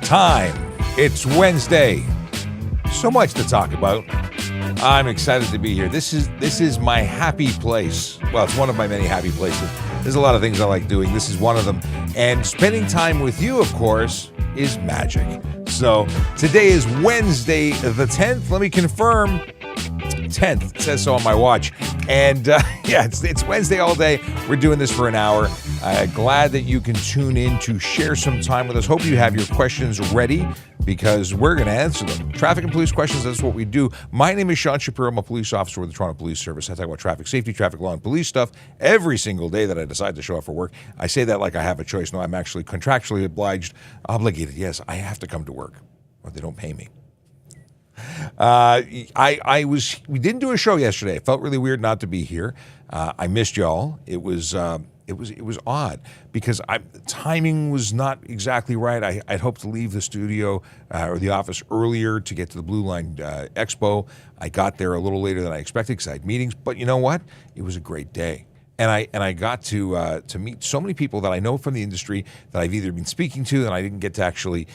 Time. It's Wednesday. So much to talk about. I'm excited to be here. This is my happy place. Well, it's one of my many happy places. There's a lot of things I like doing. This is one of them. And spending time with you, of course, is magic. So today is Wednesday the 10th. Let me confirm. 10th. It says so on my watch. And it's Wednesday all day. We're doing this for an hour. Glad that you can tune in to share some time with us. Hope you have your questions ready because we're going to answer them. Traffic and police questions, that's what we do. My name is Sean Shapiro. I'm a police officer with the Toronto Police Service. I talk about traffic safety, traffic law, and police stuff every single day that I decide to show up for work. I say that like I have a choice. No, I'm actually contractually obligated. Yes, I have to come to work or they don't pay me. We didn't do a show yesterday. It felt really weird not to be here. I missed y'all. It was odd because timing was not exactly right. I'd hoped to leave the studio or the office earlier to get to the Blue Line Expo. I got there a little later than I expected because I had meetings. But you know what? It was a great day. And I got to meet so many people that I know from the industry that I've either been speaking to and I didn't get to actually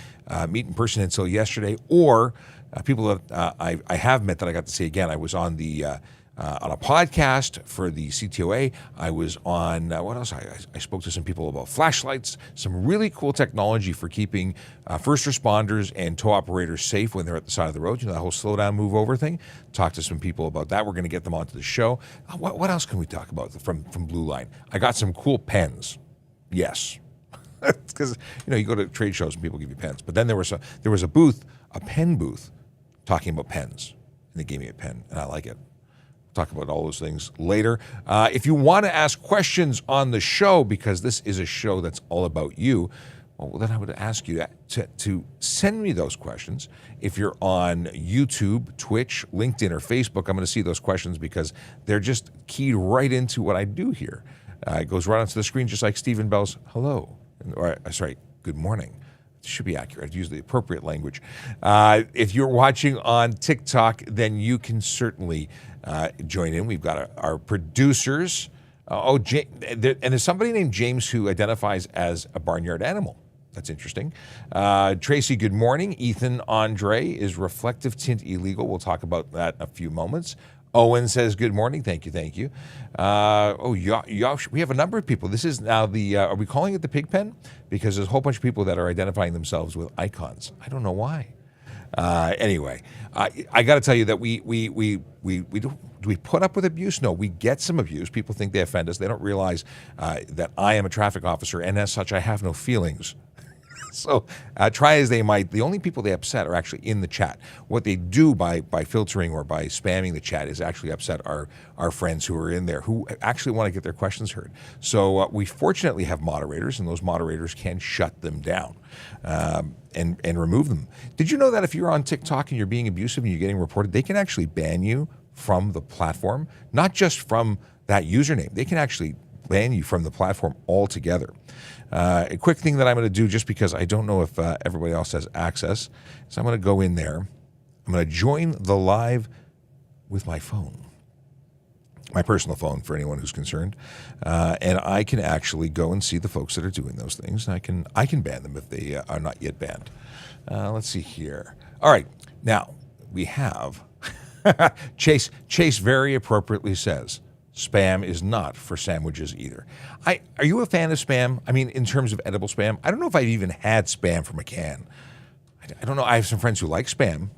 meet in person until yesterday, or people that I have met that I got to see again. I was on on a podcast for the CTOA. I was on, what else? I spoke to some people about flashlights, some really cool technology for keeping first responders and tow operators safe when they're at the side of the road. You know, that whole slow down, move over thing. Talked to some people about that. We're going to get them onto the show. What else can we talk about from Blue Line? I got some cool pens. Yes. Because, you go to trade shows and people give you pens. But then there was a booth, a pen booth, talking about pens. And they gave me a pen, and I like it. Talk about all those things later. If you want to ask questions on the show, because this is a show that's all about you, well, then I would ask you to send me those questions. If you're on YouTube, Twitch, LinkedIn, or Facebook, I'm going to see those questions because they're just keyed right into what I do here. It goes right onto the screen, just like Stephen Bell's hello, or sorry, good morning. Should be accurate. Use the appropriate language. If you're watching on TikTok, then you can certainly join in. We've got our producers. And there's somebody named James who identifies as a barnyard animal. That's interesting. Tracy, good morning. Ethan Andre, is reflective tint illegal? We'll talk about that in a few moments. Owen says, good morning. Thank you. We have a number of people. This is now are we calling it the pig pen? Because there's a whole bunch of people that are identifying themselves with icons. I don't know why. Anyway, I got to tell you that do we put up with abuse? No, we get some abuse. People think they offend us. They don't realize that I am a traffic officer, and as such, I have no feelings. So try as they might, the only people they upset are actually in the chat. What they do by filtering or by spamming the chat is actually upset our friends who are in there who actually want to get their questions heard. So we fortunately have moderators, and those moderators can shut them down and remove them. Did you know that if you're on TikTok and you're being abusive and you're getting reported, they can actually ban you from the platform, not just from that username. They can actually ban you from the platform altogether. A quick thing that I'm going to do, just because I don't know if everybody else has access, is I'm going to go in there. I'm going to join the live with my phone, my personal phone for anyone who's concerned, and I can actually go and see the folks that are doing those things. And I can ban them if they are not yet banned. Let's see here. All right, now we have Chase. Chase very appropriately says, spam is not for sandwiches either. Are you a fan of spam? I mean, in terms of edible spam, I don't know if I've even had spam from a can. I don't know. I have some friends who like spam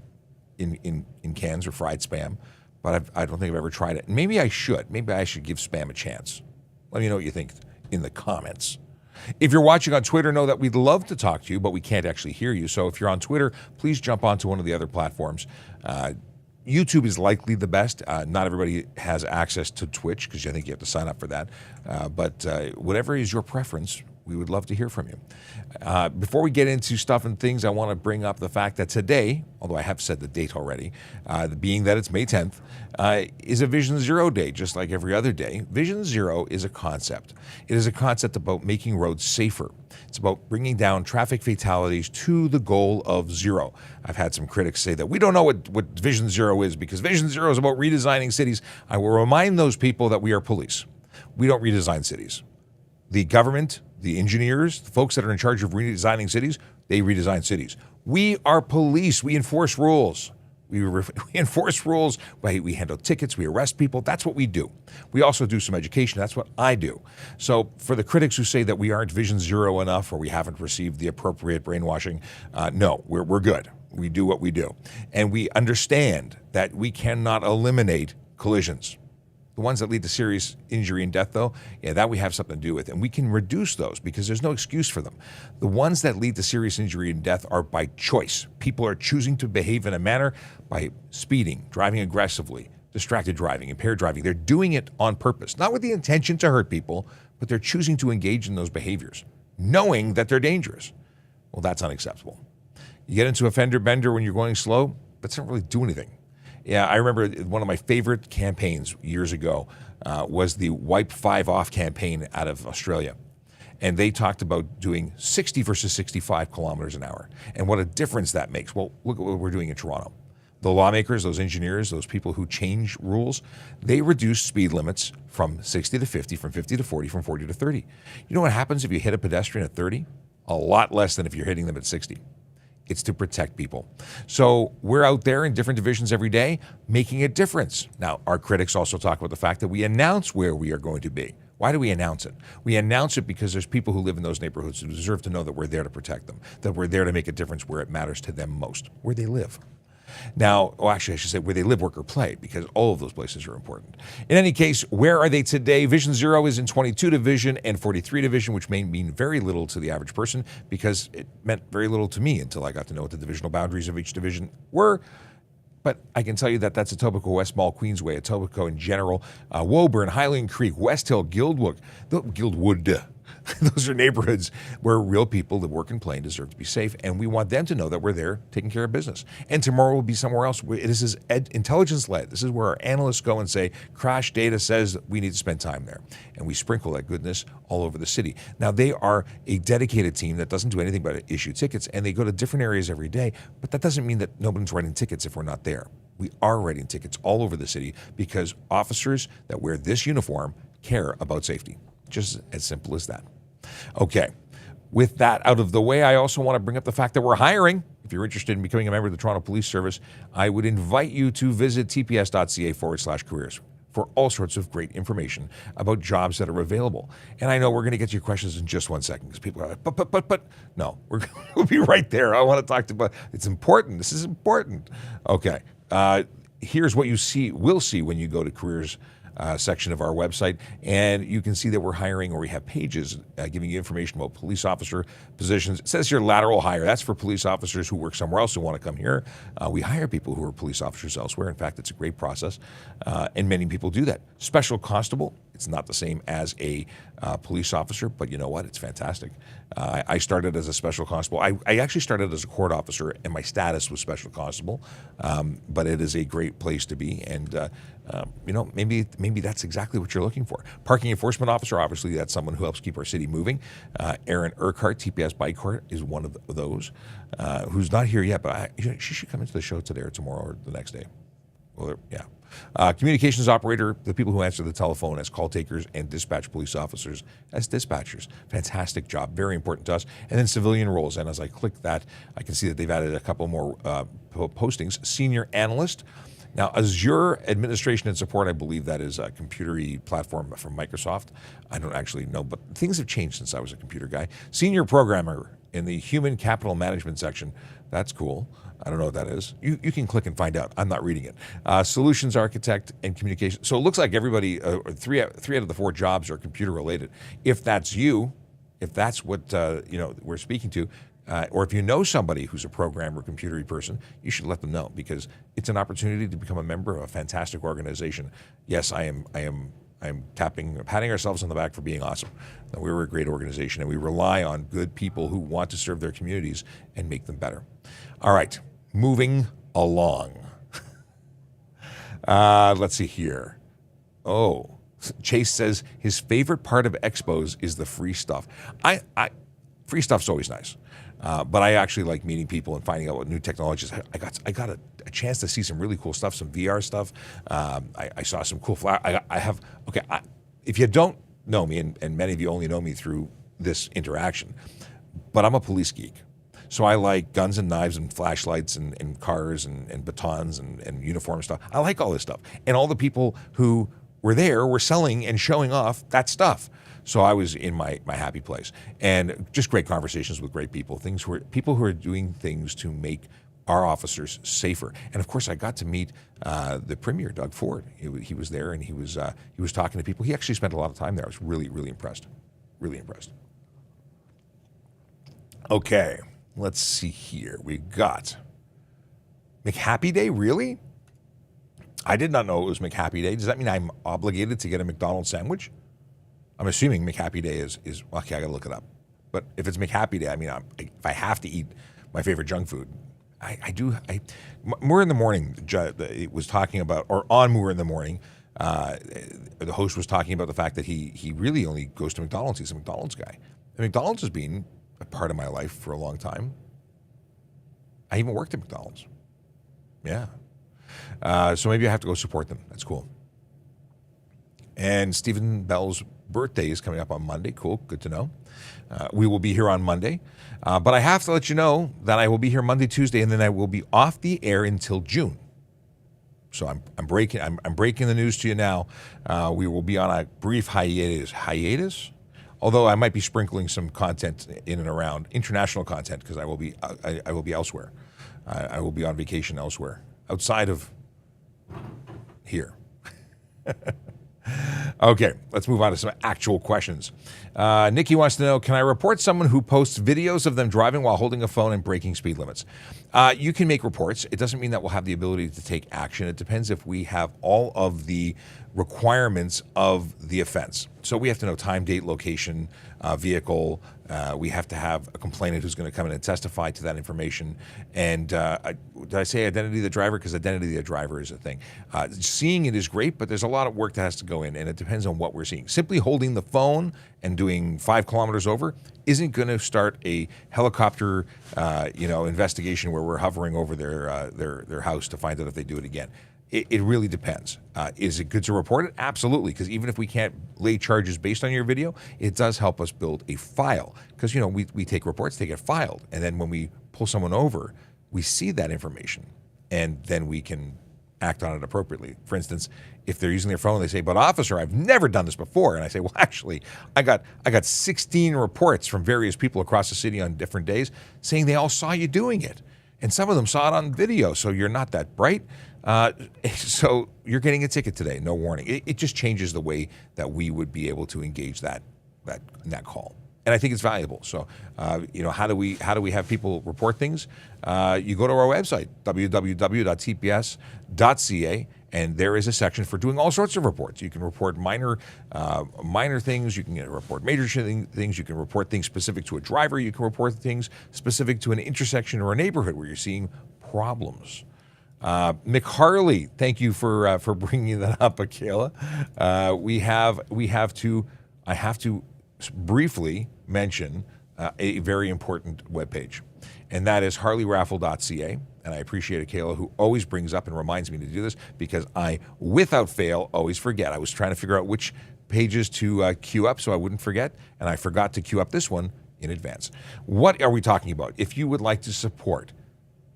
in cans or fried spam, but I don't think I've ever tried it. Maybe I should. Maybe I should give spam a chance. Let me know what you think in the comments. If you're watching on Twitter, know that we'd love to talk to you, but we can't actually hear you. So if you're on Twitter, please jump onto one of the other platforms. YouTube is likely the best. Not everybody has access to Twitch because I think you have to sign up for that. But whatever is your preference, we would love to hear from you. Before we get into stuff and things, I want to bring up the fact that today, although I have said the date already, being that it's May 10th, is a Vision Zero day, just like every other day. Vision Zero is a concept. It is a concept about making roads safer. It's about bringing down traffic fatalities to the goal of zero. I've had some critics say that we don't know what Vision Zero is because Vision Zero is about redesigning cities. I will remind those people that we are police. We don't redesign cities. The government, the engineers, the folks that are in charge of redesigning cities, They redesign cities. We are police. We enforce rules. We enforce rules. We handle tickets. We arrest people. That's what we do. We also do some education. That's what I do. So for the critics who say that we aren't Vision Zero enough or we haven't received the appropriate brainwashing, no, we're good. We do what we do. And we understand that we cannot eliminate collisions. The ones that lead to serious injury and death, though, yeah, that we have something to do with. And we can reduce those because there's no excuse for them. The ones that lead to serious injury and death are by choice. People are choosing to behave in a manner by speeding, driving aggressively, distracted driving, impaired driving. They're doing it on purpose, not with the intention to hurt people, but they're choosing to engage in those behaviors, knowing that they're dangerous. Well, that's unacceptable. You get into a fender bender when you're going slow, that doesn't really do anything. Yeah, I remember one of my favorite campaigns years ago was the Wipe 5 Off campaign out of Australia. And they talked about doing 60 versus 65 kilometers an hour and what a difference that makes. Well, look at what we're doing in Toronto. The lawmakers, those engineers, those people who change rules, they reduce speed limits from 60 to 50, from 50 to 40, from 40 to 30. You know what happens if you hit a pedestrian at 30? A lot less than if you're hitting them at 60. It's to protect people. So we're out there in different divisions every day making a difference. Now, our critics also talk about the fact that we announce where we are going to be. Why do we announce it? We announce it because there's people who live in those neighborhoods who deserve to know that we're there to protect them, that we're there to make a difference where it matters to them most, where they live. Now, actually, I should say where they live, work, or play, because all of those places are important. In any case, where are they today? Vision Zero is in 22 Division and 43 Division, which may mean very little to the average person because it meant very little to me until I got to know what the divisional boundaries of each division were. But I can tell you that that's Etobicoke, West Mall, Queensway, Etobicoke in general, Woburn, Highland Creek, West Hill, Guildwood. Those are neighborhoods where real people that work and play and deserve to be safe, and we want them to know that we're there taking care of business. And tomorrow will be somewhere else. This is intelligence-led. This is where our analysts go and say, crash data says we need to spend time there. And we sprinkle that goodness all over the city. Now, they are a dedicated team that doesn't do anything but issue tickets, and they go to different areas every day, but that doesn't mean that nobody's writing tickets if we're not there. We are writing tickets all over the city because officers that wear this uniform care about safety. Just as simple as that. Okay, with that out of the way, I also want to bring up the fact that we're hiring. If you're interested in becoming a member of the Toronto Police Service, I would invite you to visit tps.ca/careers for all sorts of great information about jobs that are available. And I know we're going to get to your questions in just 1 second because people are like, but. No, we'll be right there. I want to talk about, it's important. This is important. Okay, here's what will see when you go to careers section of our website, and you can see that we're hiring, or we have pages giving you information about police officer positions. It says here lateral hire. That's for police officers who work somewhere else who want to come here. We hire people who are police officers elsewhere. In fact, it's a great process, and many people do that. Special constable, it's not the same as a police officer, but you know what? It's fantastic. I started as a special constable. I actually started as a court officer, and my status was special constable, but it is a great place to be, and maybe that's exactly what you're looking for. Parking enforcement officer, obviously, that's someone who helps keep our city moving. Erin Urquhart, TPS Bike Court, is one of those who's not here yet, but she should come into the show today or tomorrow or the next day. Well, yeah. Communications operator, the people who answer the telephone as call takers, and dispatch police officers as dispatchers. Fantastic job, very important to us. And then civilian roles, and as I click that, I can see that they've added a couple more postings. Senior analyst. Now, Azure Administration and Support, I believe that is a computer-y platform from Microsoft. I don't actually know, but things have changed since I was a computer guy. Senior programmer in the Human Capital Management section. That's cool. I don't know what that is. You can click and find out. I'm not reading it. Solutions architect and communication. So it looks like everybody, three out of the 4 jobs are computer related. If that's you, if that's what we're speaking to, or if you know somebody who's a programmer, computer-y person, you should let them know because it's an opportunity to become a member of a fantastic organization. Yes, I am patting ourselves on the back for being awesome. We're a great organization, and we rely on good people who want to serve their communities and make them better. All right, moving along. Let's see here. Oh, Chase says his favorite part of expos is the free stuff. Free stuff's always nice. But I actually like meeting people and finding out what new technologies. I got a chance to see some really cool stuff, some VR stuff. I saw some cool if you don't know me, and many of you only know me through this interaction, but I'm a police geek. So I like guns and knives and flashlights and cars and batons and uniform stuff. I like all this stuff. And all the people who were there were selling and showing off that stuff. So I was in my happy place. And just great conversations with great people. People who are doing things to make our officers safer. And of course, I got to meet the Premier, Doug Ford. He was there, and he was talking to people. He actually spent a lot of time there. I was really, really impressed. Really impressed. Okay, let's see here. We got McHappy Day, really? I did not know it was McHappy Day. Does that mean I'm obligated to get a McDonald's sandwich? I'm assuming McHappy Day is okay, I gotta look it up. But if it's McHappy Day, I mean, if I have to eat my favorite junk food, Moore in the Morning, it was talking about, or on Moore in the Morning, the host was talking about the fact that he really only goes to McDonald's. He's a McDonald's guy. And McDonald's has been a part of my life for a long time. I even worked at McDonald's. Yeah. So maybe I have to go support them. That's cool. And Stephen Bell's birthday is coming up on Monday. Cool. Good to know. We will be here on Monday. But I have to let you know that I will be here Monday, Tuesday, and then I will be off the air until June. So I'm breaking the news to you now. We will be on a brief hiatus. Although I might be sprinkling some content in and around international content, because I will be elsewhere. I will be on vacation elsewhere outside of here. Okay, let's move on to some actual questions. Nikki wants to know, can I report someone who posts videos of them driving while holding a phone and breaking speed limits? You can make reports. It doesn't mean that we'll have the ability to take action. It depends if we have all of the requirements of the offense. So we have to know time, date, location, vehicle. We have to have a complainant who's going to come in and testify to that information. And did I say identity of the driver? Because identity of the driver is a thing. Seeing it is great, but there's a lot of work that has to go in, and it depends on what we're seeing. Simply holding the phone and doing 5 kilometers over isn't going to start a helicopter, investigation where we're hovering over their house to find out if they do it again. It really depends. Is it good to report it? Absolutely, because even if we can't lay charges based on your video, it does help us build a file. Because, we take reports, they get filed. And then when we pull someone over, we see that information, and then we can act on it appropriately. For instance, if they're using their phone, they say, but officer, I've never done this before. And I say, well, actually, I got 16 reports from various people across the city on different days saying they all saw you doing it. And some of them saw it on video, so you're not that bright. So you're getting a ticket today, no warning. It just changes the way that we would be able to engage that call. And I think it's valuable. So, how do we have people report things? You go to our website, www.tps.ca, and there is a section for doing all sorts of reports. You can report minor things. You can report major things. You can report things specific to a driver. You can report things specific to an intersection or a neighborhood where you're seeing problems. Mick Harley, thank you for bringing that up, Akela. I have to briefly mention a very important webpage, and that is harleyraffle.ca. And I appreciate Akela, who always brings up and reminds me to do this, because I, without fail, always forget. I was trying to figure out which pages to queue up so I wouldn't forget, and I forgot to queue up this one in advance. What are we talking about? If you would like to support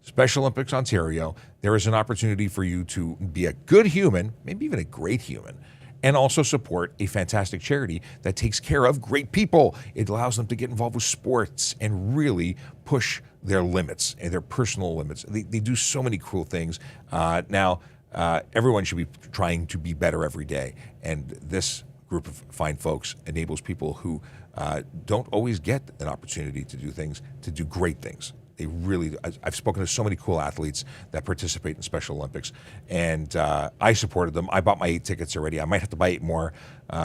Special Olympics Ontario, there is an opportunity for you to be a good human, maybe even a great human, and also support a fantastic charity that takes care of great people. It allows them to get involved with sports and really push their limits and their personal limits. They do so many cool things. Now, everyone should be trying to be better every day, and this group of fine folks enables people who don't always get an opportunity to do things, to do great things. I've spoken to so many cool athletes that participate in Special Olympics, and I supported them. I bought my 8 tickets already. I might have to buy 8 more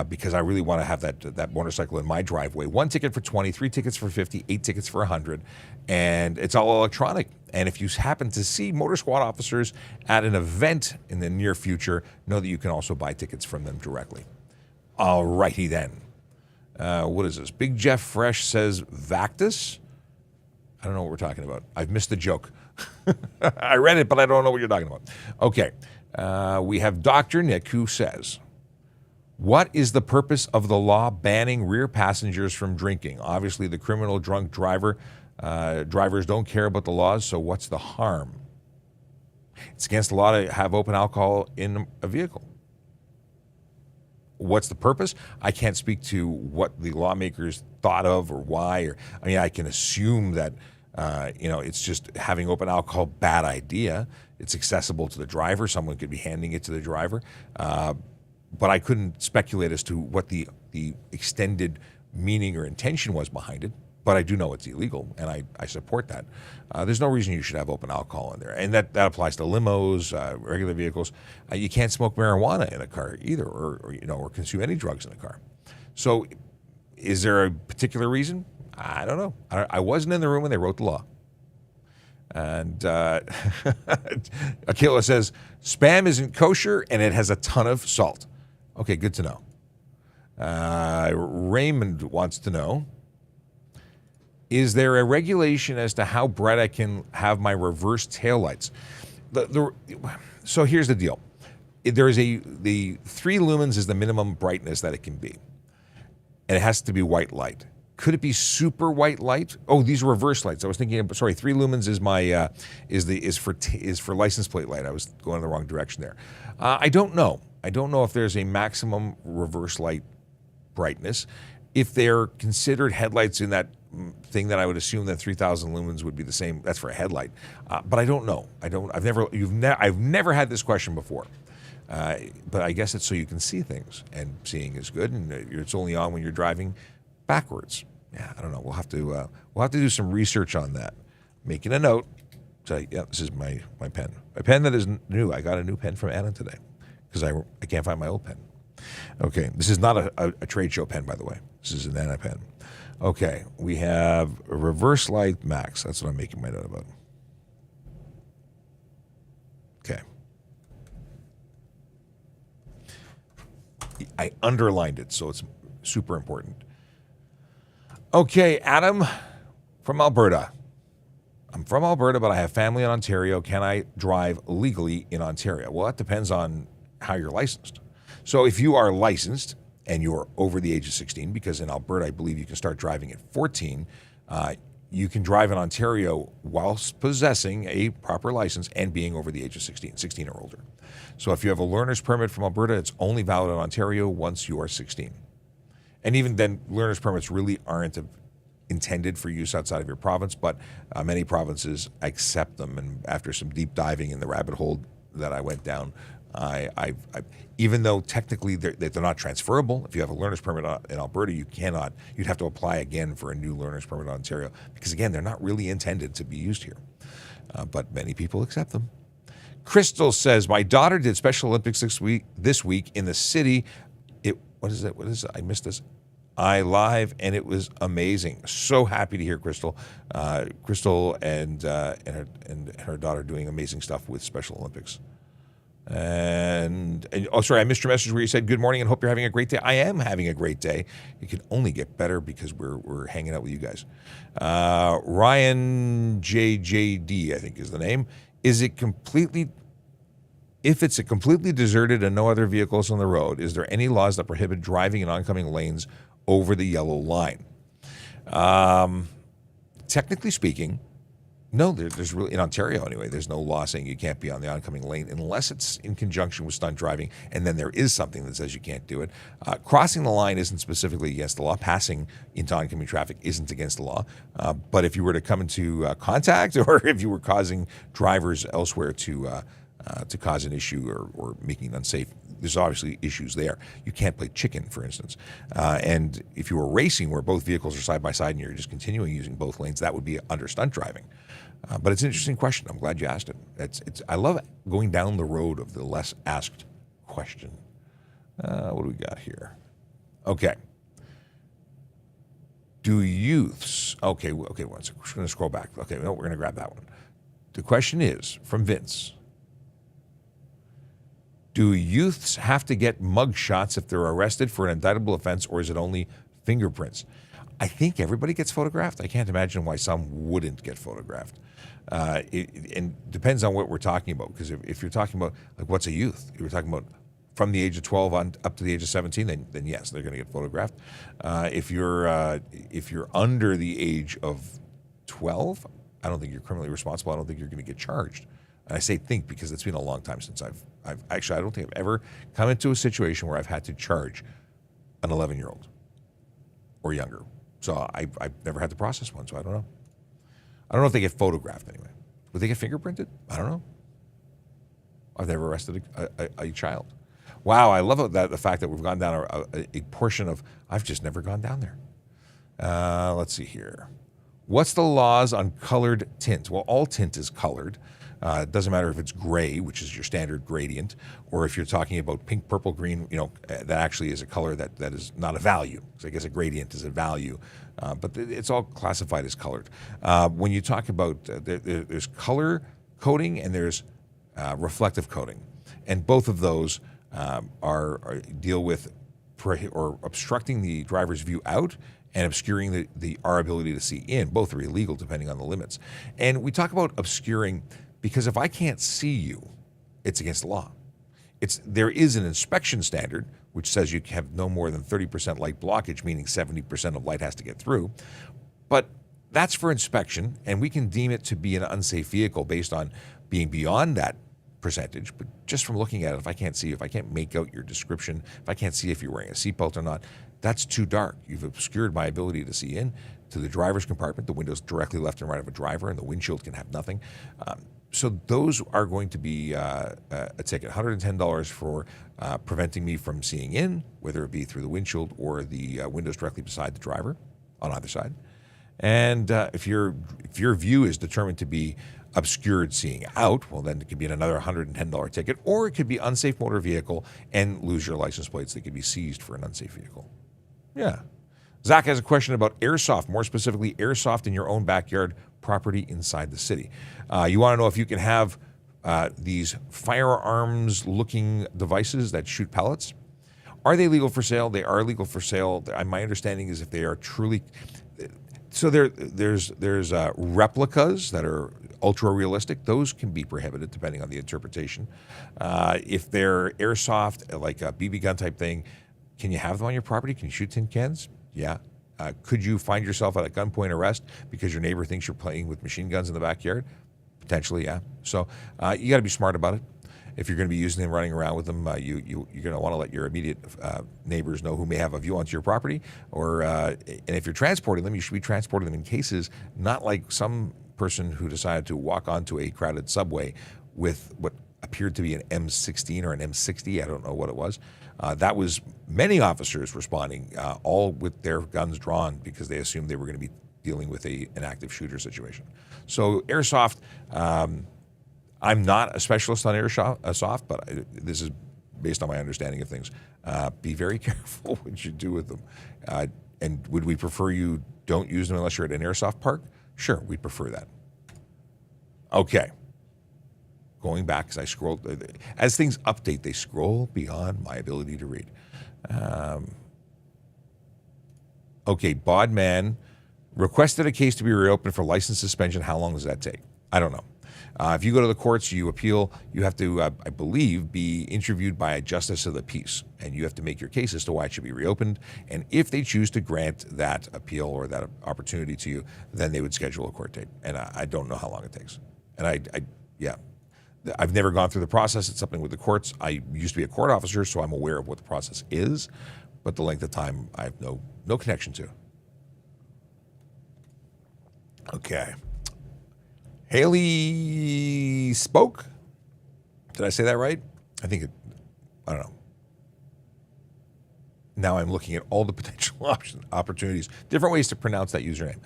because I really want to have that motorcycle in my driveway. 1 ticket for 20, 3 tickets for 50, 8 tickets for 100, and it's all electronic. And if you happen to see Motor Squad officers at an event in the near future, know that you can also buy tickets from them directly. All righty then. What is this? Big Jeff Fresh says Vactus. I don't know what we're talking about. I've missed the joke. I read it, but I don't know what you're talking about. Okay. We have Dr. Nick, who says, what is the purpose of the law banning rear passengers from drinking? Obviously, the criminal drunk driver Drivers don't care about the laws, so what's the harm? It's against the law to have open alcohol in a vehicle. What's the purpose? I can't speak to what the lawmakers thought of or why. I can assume that it's just having open alcohol, bad idea. It's accessible to the driver. Someone could be handing it to the driver. But I couldn't speculate as to what the extended meaning or intention was behind it. But I do know it's illegal, and I support that. There's no reason you should have open alcohol in there. And that applies to limos, regular vehicles. You can't smoke marijuana in a car either, or consume any drugs in a car. So is there a particular reason? I don't know. I wasn't in the room when they wrote the law. And Akila says, Spam isn't kosher, and it has a ton of salt. Okay, good to know. Raymond wants to know, is there a regulation as to how bright I can have my reverse taillights? So here's the deal. The 3 lumens is the minimum brightness that it can be. And it has to be white light. Could it be super white light? Oh, these are reverse lights. I was thinking, 3 lumens is my is for license plate light. I was going in the wrong direction there. I don't know. I don't know if there's a maximum reverse light brightness. If they're considered headlights in that thing, that I would assume that 3,000 lumens would be the same. That's for a headlight, but I don't know. I've never had this question before. But I guess it's so you can see things, and seeing is good, and it's only on when you're driving backwards. Yeah, I don't know. We'll have to do some research on that. Making a note. So yeah, this is my pen. My pen that is new. I got a new pen from Anna today because I can't find my old pen. Okay, this is not a trade show pen, by the way. This is an Anna pen. Okay, we have a reverse light max. That's what I'm making my note about. Okay. I underlined it, so it's super important. Okay, Adam from Alberta. I'm from Alberta, but I have family in Ontario. Can I drive legally in Ontario? Well, that depends on how you're licensed. So if you are licensed and you're over the age of 16, because in Alberta, I believe you can start driving at 14, you can drive in Ontario whilst possessing a proper license and being over the age of 16 or older. So if you have a learner's permit from Alberta, it's only valid in Ontario once you are 16. And even then, learner's permits really aren't intended for use outside of your province, but many provinces accept them. And after some deep diving in the rabbit hole that I went down, even though technically they're not transferable, if you have a learner's permit in Alberta, you'd have to apply again for a new learner's permit in Ontario, because again, they're not really intended to be used here. But many people accept them. Crystal says, my daughter did Special Olympics this week in the city. What is it? I missed this. Live, and it was amazing. So happy to hear Crystal and her daughter doing amazing stuff with Special Olympics. And sorry, I missed your message where you said good morning and hope you're having a great day. I am having a great day. It can only get better because we're hanging out with you guys. Ryan JJD, I think is the name. If it's a completely deserted and no other vehicles on the road, is there any laws that prohibit driving in oncoming lanes over the yellow line? Technically speaking, no, there's really, in Ontario anyway, there's no law saying you can't be on the oncoming lane unless it's in conjunction with stunt driving, and then there is something that says you can't do it. Crossing the line isn't specifically against the law. Passing into oncoming traffic isn't against the law. But if you were to come into contact, or if you were causing drivers elsewhere to cause an issue or making it unsafe, there's obviously issues there. You can't play chicken, for instance. And if you were racing where both vehicles are side by side and you're just continuing using both lanes, that would be under stunt driving. But it's an interesting question. I'm glad you asked it. I love going down the road of the less asked question. What do we got here? Okay. Do youths... Okay, one second. We're going to scroll back. Okay, no, we're going to grab that one. The question is from Vince. Do youths have to get mug shots if they're arrested for an indictable offense, or is it only fingerprints? I think everybody gets photographed. I can't imagine why some wouldn't get photographed. It depends on what we're talking about, because if you're talking about, like, what's a youth? If you're talking about from the age of 12 on up to the age of 17, then yes, they're going to get photographed. If you're under the age of 12, I don't think you're criminally responsible. I don't think you're going to get charged. And I say think because it's been a long time since I've actually, I don't think I've ever come into a situation where I've had to charge an 11-year-old or younger. So I've never had to process one, so I don't know. I don't know if they get photographed anyway. Would they get fingerprinted? I don't know. I've never arrested a child. Wow, I love the fact that we've gone down a portion of, I've just never gone down there. Let's see here. What's the laws on colored tint? Well, all tint is colored. It doesn't matter if it's gray, which is your standard gradient, or if you're talking about pink, purple, green, that actually is a color that is not a value. So I guess a gradient is a value, but it's all classified as colored. When you talk about, there's color coding and there's reflective coding. And both of those are deal with or obstructing the driver's view out and obscuring our ability to see in. Both are illegal depending on the limits. And we talk about obscuring because if I can't see you, it's against the law. There is an inspection standard which says you have no more than 30% light blockage, meaning 70% of light has to get through. But that's for inspection, and we can deem it to be an unsafe vehicle based on being beyond that percentage. But just from looking at it, if I can't see you, if I can't make out your description, if I can't see if you're wearing a seatbelt or not, that's too dark. You've obscured my ability to see in to the driver's compartment. The window's directly left and right of a driver, and the windshield can have nothing. So those are going to be a ticket, $110 for preventing me from seeing in, whether it be through the windshield or the windows directly beside the driver on either side. And if your view is determined to be obscured seeing out, well, then it could be another $110 ticket, or it could be unsafe motor vehicle and lose your license plates. They could be seized for an unsafe vehicle. Yeah. Zach has a question about airsoft, more specifically airsoft in your own backyard property inside the city. You want to know if you can have these firearms-looking devices that shoot pellets. Are they legal for sale? They are legal for sale. My understanding is if they are truly... So there's replicas that are ultra-realistic. Those can be prohibited depending on the interpretation. If they're airsoft, like a BB gun type thing, can you have them on your property? Can you shoot tin cans? Yeah. Could you find yourself at a gunpoint arrest because your neighbor thinks you're playing with machine guns in the backyard? Potentially, yeah. So you got to be smart about it. If you're going to be using them, running around with them, you're going to want to let your immediate neighbors know who may have a view onto your property. Or and if you're transporting them, you should be transporting them in cases, not like some person who decided to walk onto a crowded subway with what appeared to be an M16 or an M60. I don't know what it was. That was many officers responding, all with their guns drawn because they assumed they were going to be dealing with an active shooter situation. So airsoft, I'm not a specialist on airsoft, but this is based on my understanding of things. Be very careful what you do with them. And would we prefer you don't use them unless you're at an airsoft park? Sure, we'd prefer that. Okay. Going back, as I scrolled, as things update, they scroll beyond my ability to read. Okay, Bodman requested a case to be reopened for license suspension. How long does that take? I don't know. If you go to the courts, you appeal, you have to, I believe, be interviewed by a justice of the peace, and you have to make your case as to why it should be reopened. And if they choose to grant that appeal or that opportunity to you, then they would schedule a court date. And I don't know how long it takes. And yeah. I've never gone through the process. It's something with the courts. I used to be a court officer, so I'm aware of what the process is, but the length of time I have no connection to. Okay. Haley spoke. Did I say that right? I think I don't know. Now I'm looking at all the potential opportunities, different ways to pronounce that username.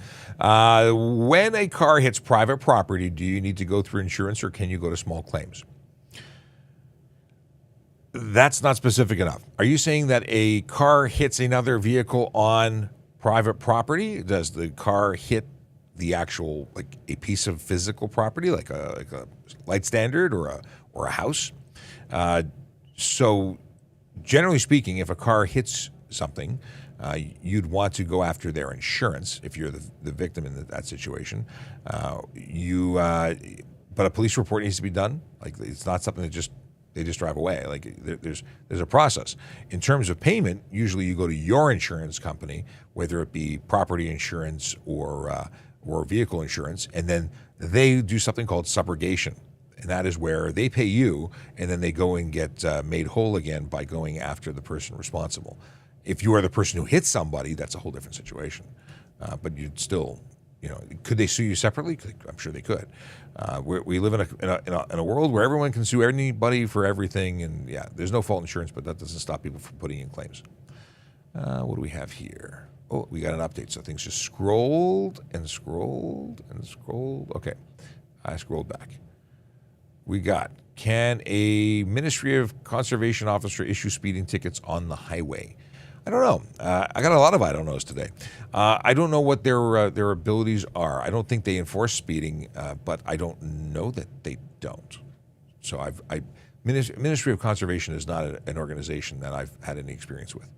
When a car hits private property, do you need to go through insurance or can you go to small claims? That's not specific enough. Are you saying that a car hits another vehicle on private property? Does the car hit the actual, like a piece of physical property, like a light standard or a house? So generally speaking, if a car hits something, you'd want to go after their insurance if you're the victim in that situation. But a police report needs to be done. Like it's not something that they just drive away. Like there's a process. In terms of payment, usually you go to your insurance company, whether it be property insurance or or vehicle insurance, and then they do something called subrogation. And that is where they pay you, and then they go and get made whole again by going after the person responsible. If you are the person who hit somebody, that's a whole different situation. But you'd still, could they sue you separately? I'm sure they could. We live in a world where everyone can sue anybody for everything, and yeah, there's no fault insurance, but that doesn't stop people from putting in claims. What do we have here? Oh, we got an update. So things just scrolled and scrolled and scrolled. Okay, I scrolled back. We got, can a Ministry of Conservation officer issue speeding tickets on the highway? I don't know. I got a lot of I don't knows today. I don't know what their abilities are. I don't think they enforce speeding, but I don't know that they don't. So Ministry of Conservation is not an organization that I've had any experience with.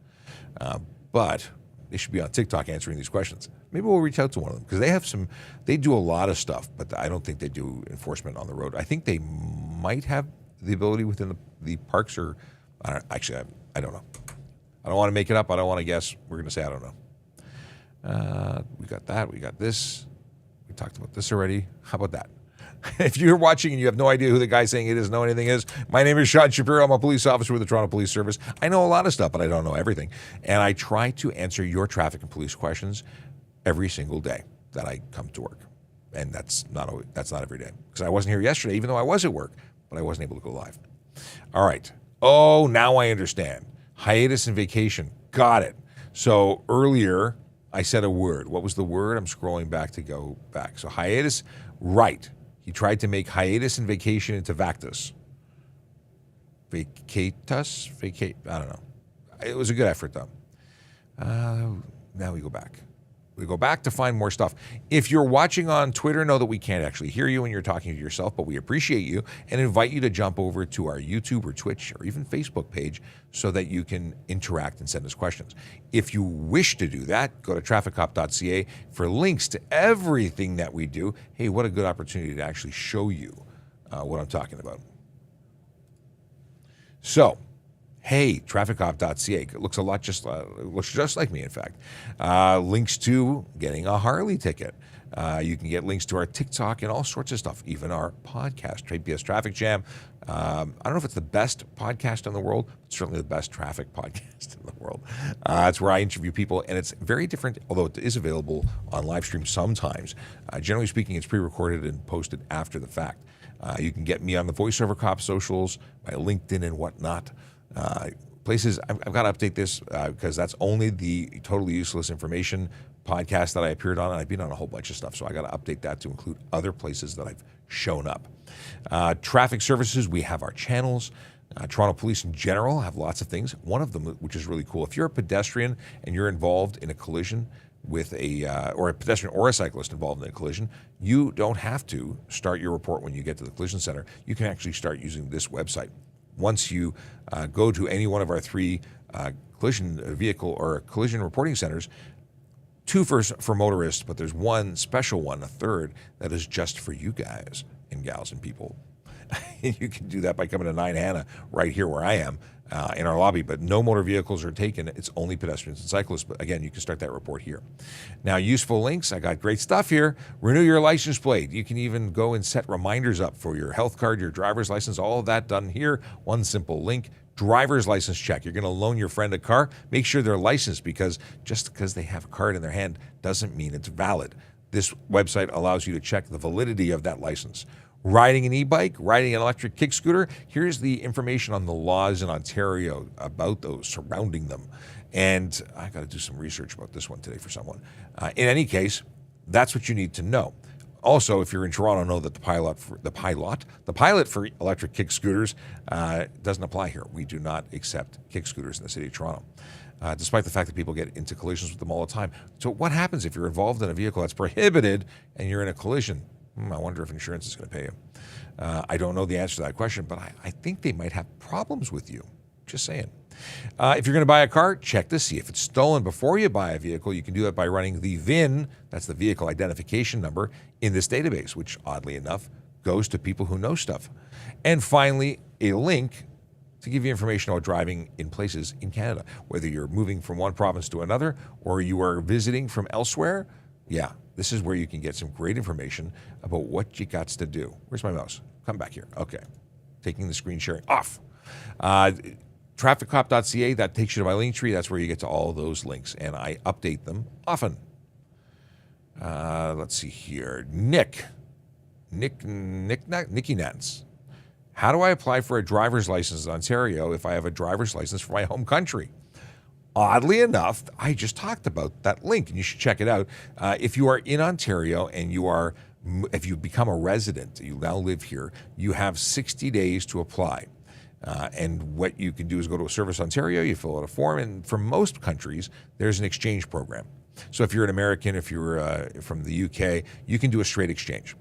But they should be on TikTok answering these questions. Maybe we'll reach out to one of them because they do a lot of stuff, but I don't think they do enforcement on the road. I think they might have the ability within the parks, or I don't know. I don't want to make it up. I don't want to guess. We're going to say I don't know. We got that. We got this. We talked about this already. How about that? If you're watching and you have no idea who the guy saying it is, know anything is, my name is Shapiro. I'm a police officer with the Toronto Police Service. I know a lot of stuff, but I don't know everything. And I try to answer your traffic and police questions every single day that I come to work. And that's not every day. Because I wasn't here yesterday, even though I was at work, but I wasn't able to go live. All right. Oh, now I understand. Hiatus and vacation. Got it. So earlier, I said a word. What was the word? I'm scrolling back to go back. So hiatus, right. He tried to make hiatus and vacation into vactus. Vacatus? I don't know. It was a good effort, though. Now we go back. We go back to find more stuff. If you're watching on Twitter, know that we can't actually hear you when you're talking to yourself, but we appreciate you and invite you to jump over to our YouTube or Twitch or even Facebook page so that you can interact and send us questions. If you wish to do that, go to trafficcop.ca for links to everything that we do. Hey, what a good opportunity to actually show you what I'm talking about. So, hey, trafficcop.ca. It looks looks just like me, in fact. Links to getting a Harley ticket. You can get links to our TikTok and all sorts of stuff, even our podcast, TPS Traffic Jam. I don't know if it's the best podcast in the world, but certainly the best traffic podcast in the world. It's where I interview people, and it's very different, although it is available on live stream sometimes. Generally speaking, it's pre-recorded and posted after the fact. You can get me on the VoiceOver Cop socials, my LinkedIn and whatnot. Places, I've got to update this because that's only the totally useless information podcast that I appeared on, and I've been on a whole bunch of stuff, so I got to update that to include other places that I've shown up. Traffic services, we have our channels. Toronto Police in general have lots of things. One of them, which is really cool, if you're a pedestrian and you're involved in a collision with or a pedestrian or a cyclist involved in a collision, you don't have to start your report when you get to the collision center. You can actually start using this website. Once you go to any one of our three collision vehicle or collision reporting centers, two for motorists, but there's one special one, a third, that is just for you guys and gals and people. You can do that by coming to 9 Hannah right here where I am in our lobby, but no motor vehicles are taken. It's only pedestrians and cyclists. But again, you can start that report here. Now, useful links. I got great stuff here. Renew your license plate. You can even go and set reminders up for your health card, your driver's license, all of that done here. One simple link. Driver's license check. You're going to loan your friend a car. Make sure they're licensed, because just because they have a card in their hand doesn't mean it's valid. This website allows you to check the validity of that license. Riding an e-bike, riding an electric kick scooter, here's the information on the laws in Ontario about those, surrounding them. And I got to do some research about this one today for someone. In any case, that's what you need to know. Also, if you're in Toronto, know that the pilot for electric kick scooters doesn't apply here. We do not accept kick scooters in the city of Toronto, despite the fact that people get into collisions with them all the time. So what happens if you're involved in a vehicle that's prohibited and you're in a collision? I wonder if insurance is going to pay you. I don't know the answer to that question, but I think they might have problems with you. Just saying. If you're going to buy a car, check to see if it's stolen before you buy a vehicle. You can do that by running the VIN, that's the vehicle identification number, in this database, which oddly enough goes to people who know stuff. And finally, a link to give you information about driving in places in Canada. Whether you're moving from one province to another or you are visiting from elsewhere, yeah, This is where you can get some great information about what you got to do. Where's my mouse? Come back here. Okay. Taking the screen sharing off. Trafficcop.ca, that takes you to my link tree. That's where you get to all those links, and I update them often. Let's see here. Nicky Nance. How do I apply for a driver's license in Ontario if I have a driver's license for my home country? Oddly enough, I just talked about that link, and you should check it out. If you are in Ontario and if you become a resident, you now live here, you have 60 days to apply. And what you can do is go to a Service Ontario, you fill out a form, and for most countries, there's an exchange program. So if you're an American, if you're from the UK, you can do a straight exchange.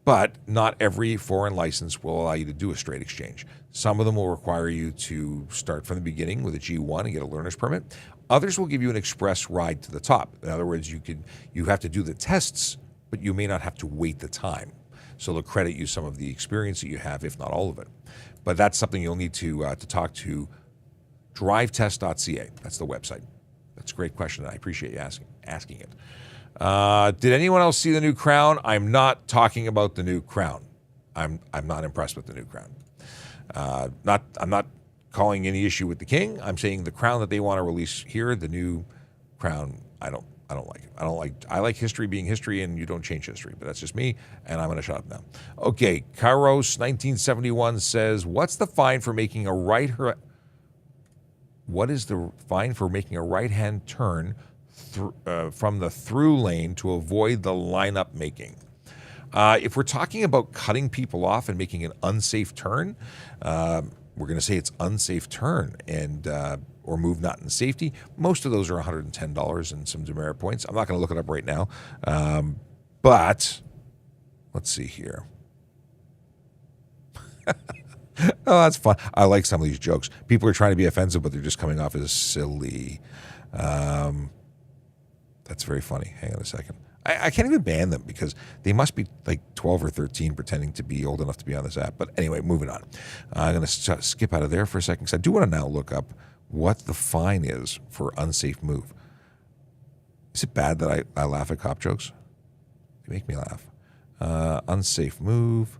But not every foreign license will allow you to do a straight exchange. Some of them will require you to start from the beginning with a G1 and get a learner's permit. Others will give you an express ride to the top. In other words, you have to do the tests, but you may not have to wait the time. So they'll credit you some of the experience that you have, if not all of it. But that's something you'll need to talk to drivetest.ca. That's the website. That's a great question, and I appreciate you asking it. Did anyone else see the new crown? I'm not talking about the new crown. I'm not impressed with the new crown. I'm not calling any issue with the king. I'm saying the crown that they want to release here, the new crown, I don't like it. I like history being history, and you don't change history. But that's just me, and I'm going to shut up now. Okay, Kairos 1971 says, "What's the fine for making a What is the fine for making a right-hand turn from the through lane to avoid the lineup making?" If we're talking about cutting people off and making an unsafe turn, we're going to say it's unsafe turn and or move not in safety. Most of those are $110 and some demerit points. I'm not going to look it up right now, but let's see here. Oh, that's fun. I like some of these jokes. People are trying to be offensive, but they're just coming off as silly. That's very funny. Hang on a second. I can't even ban them because they must be like 12 or 13 pretending to be old enough to be on this app. But anyway, moving on. I'm going to skip out of there for a second because I do want to now look up what the fine is for unsafe move. Is it bad that I laugh at cop jokes? They make me laugh. Unsafe move.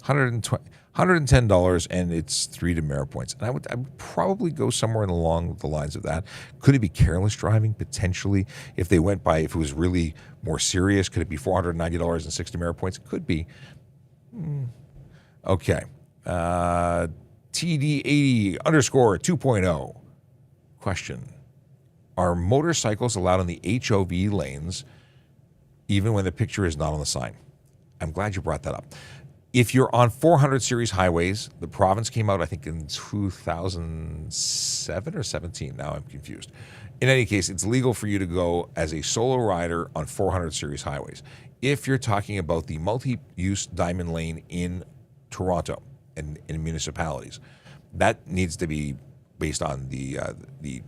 $110 and it's 3 demerit points. And I would probably go somewhere along the lines of that. Could it be careless driving? Potentially. If they went by, if it was really more serious, could it be $490 and 6 demerit points? It could be. Okay. TD80 underscore 2.0. Question. Are motorcycles allowed in the HOV lanes even when the picture is not on the sign? I'm glad you brought that up. If you're on 400 series highways, the province came out, I think, in 2007 or 17. Now I'm confused. In any case, it's legal for you to go as a solo rider on 400 series highways. If you're talking about the multi-use diamond lane in Toronto and in municipalities, that needs to be based on the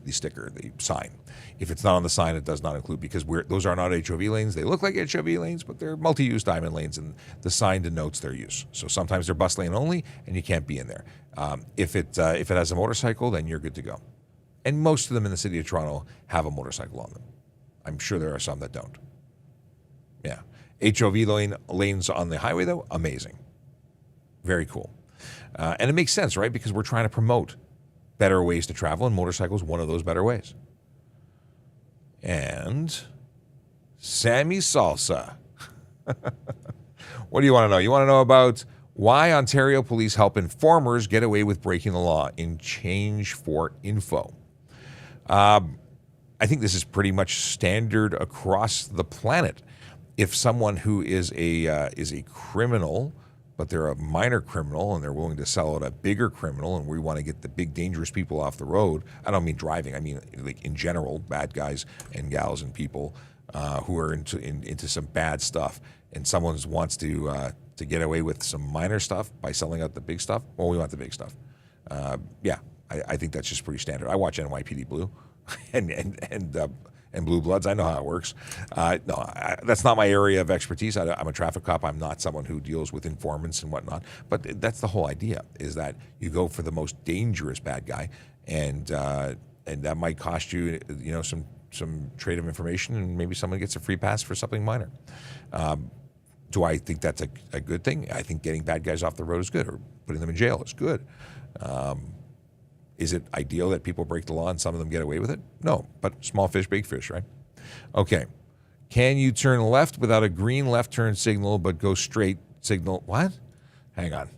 sticker, the sign. If it's not on the sign, it does not include, because those are not HOV lanes. They look like HOV lanes, but they're multi-use diamond lanes, and the sign denotes their use. So sometimes they're bus lane only, and you can't be in there. If it has a motorcycle, then you're good to go. And most of them in the city of Toronto have a motorcycle on them. I'm sure there are some that don't. Yeah. HOV lanes on the highway, though, amazing. Very cool. And it makes sense, right? Because we're trying to promote better ways to travel, and motorcycles one of those better ways. And Sammy Salsa. What do you want to know? You want to know about why Ontario police help informers get away with breaking the law in Change for Info. I think this is pretty much standard across the planet. If someone who is a criminal, but they're a minor criminal and they're willing to sell out a bigger criminal, and we want to get the big dangerous people off the road. I don't mean driving. I mean, like, in general, bad guys and gals and people who are into some bad stuff, and someone wants to get away with some minor stuff by selling out the big stuff. Well, we want the big stuff. Yeah, I think that's just pretty standard. I watch NYPD Blue and Blue Bloods. I know how it works. That's not my area of expertise. I'm a traffic cop. I'm not someone who deals with informants and whatnot. But that's the whole idea, is that you go for the most dangerous bad guy, and that might cost you, some some trade of information, and maybe someone gets a free pass for something minor. Do I think that's a good thing? I think getting bad guys off the road is good, or putting them in jail is good. Is it ideal that people break the law and some of them get away with it? No, but small fish, big fish, right? Okay. Can you turn left without a green left turn signal but go straight signal? What? Hang on.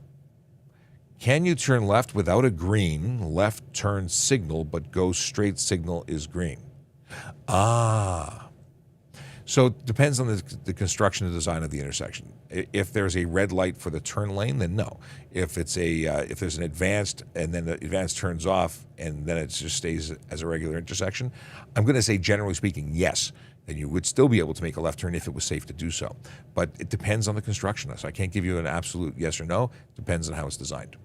Can you turn left without a green left turn signal but go straight signal is green? So it depends on the construction and design of the intersection. If there's a red light for the turn lane, then no. If there's an advanced and then the advanced turns off and then it just stays as a regular intersection, I'm going to say generally speaking, yes. Then you would still be able to make a left turn if it was safe to do so. But it depends on the construction. So I can't give you an absolute yes or no. It depends on how it's designed.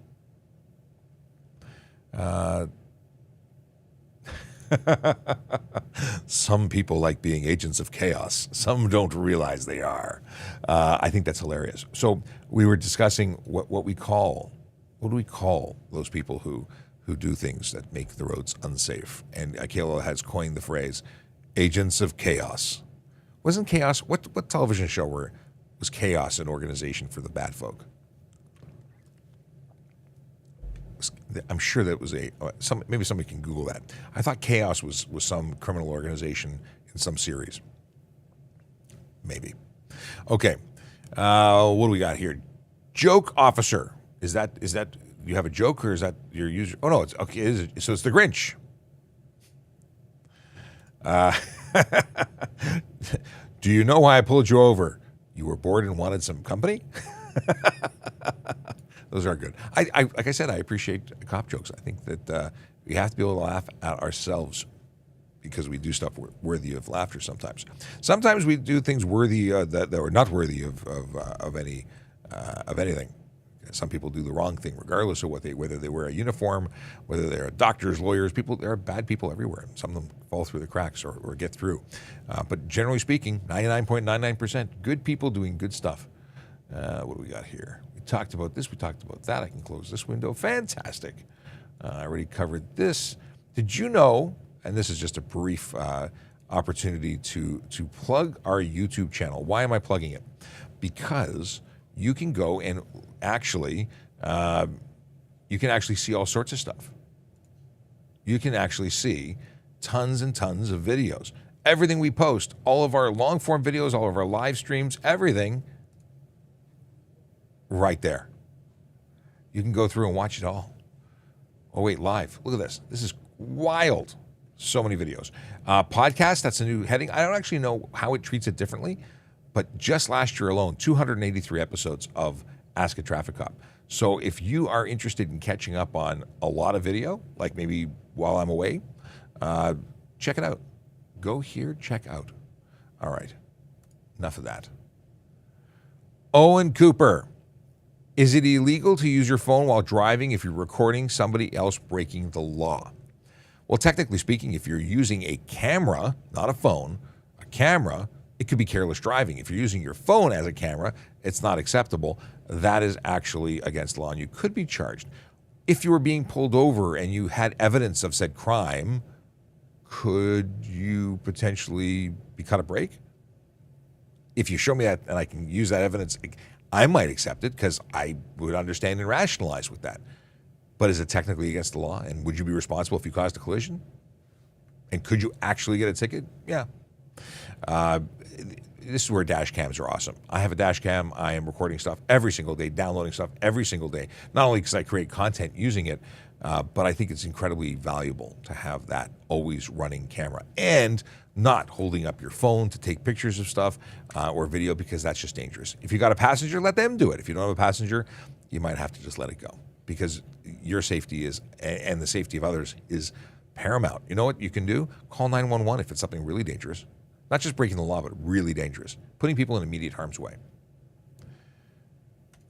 Some people like being agents of chaos. Some don't realize they are. I think that's hilarious. So we were discussing what do we call those people who do things that make the roads unsafe? And Kayla has coined the phrase, agents of chaos. Wasn't chaos, what television show was chaos an organization for the bad folk? I'm sure that was maybe somebody can Google that. I thought chaos was some criminal organization in some series. Maybe. Okay. What do we got here? Joke officer. Is that you have a joke or is that your user? Oh no, it's okay. So it's the Grinch. Do you know why I pulled you over? You were bored and wanted some company? Those are good. Like I said, I appreciate cop jokes. I think that we have to be able to laugh at ourselves because we do stuff worthy of laughter sometimes. Sometimes we do things worthy that are not worthy of anything. Some people do the wrong thing, regardless of whether they wear a uniform, whether they're doctors, lawyers. There are bad people everywhere. Some of them fall through the cracks or get through. But generally speaking, 99.99% good people doing good stuff. What do we got here? We talked about this. We talked about that. I can close this window. Fantastic. I already covered this. Did you know, and this is just a brief opportunity to plug our YouTube channel. Why am I plugging it? Because you can go and actually see all sorts of stuff. You can actually see tons and tons of videos. Everything we post, all of our long form videos, all of our live streams, everything right there. You can go through and watch it all. Oh wait, live. Look at this. This is wild. So many videos. Podcast, that's a new heading. I don't actually know how it treats it differently, but just last year alone, 283 episodes of Ask a Traffic Cop. So if you are interested in catching up on a lot of video, like maybe while I'm away, check it out. Go here, check out. All right, enough of that. Owen Cooper. Is it illegal to use your phone while driving if you're recording somebody else breaking the law? Well, technically speaking, if you're using a camera, not a phone, a camera, it could be careless driving. If you're using your phone as a camera, it's not acceptable. That is actually against the law, and you could be charged. If you were being pulled over and you had evidence of said crime, could you potentially be cut a break? If you show me that and I can use that evidence, I might accept it because I would understand and rationalize with that. But is it technically against the law? And would you be responsible if you caused a collision? And could you actually get a ticket? Yeah. This is where dash cams are awesome. I have a dash cam. I am recording stuff every single day, downloading stuff every single day. Not only because I create content using it, but I think it's incredibly valuable to have that always running camera and not holding up your phone to take pictures of stuff or video, because that's just dangerous. If you got a passenger, let them do it. If you don't have a passenger, you might have to just let it go, because your safety is, and the safety of others is paramount. You know what you can do? Call 911 if it's something really dangerous. Not just breaking the law, but really dangerous. Putting people in immediate harm's way.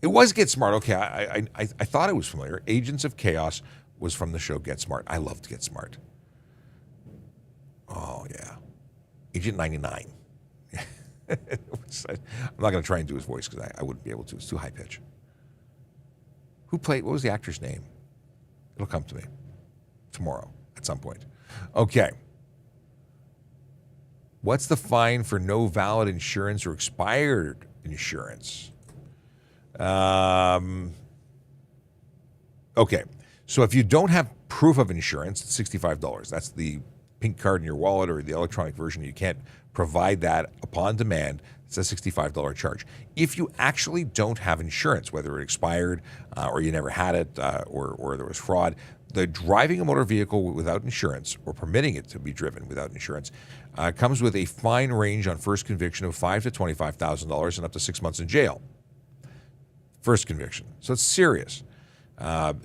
It was Get Smart. Okay, I thought it was familiar. Agents of Chaos was from the show Get Smart. I loved Get Smart. Oh, yeah. Agent 99. I'm not going to try and do his voice because I wouldn't be able to. It's too high pitch. What was the actor's name? It'll come to me tomorrow at some point. Okay. What's the fine for no valid insurance or expired insurance? Okay, so if you don't have proof of insurance, it's $65. That's the pink card in your wallet or the electronic version. You can't provide that upon demand. It's a $65 charge. If you actually don't have insurance, whether it expired or you never had it or there was fraud, the driving a motor vehicle without insurance or permitting it to be driven without insurance comes with a fine range on first conviction of $5,000 to $25,000 and up to 6 months in jail. First conviction. So it's serious.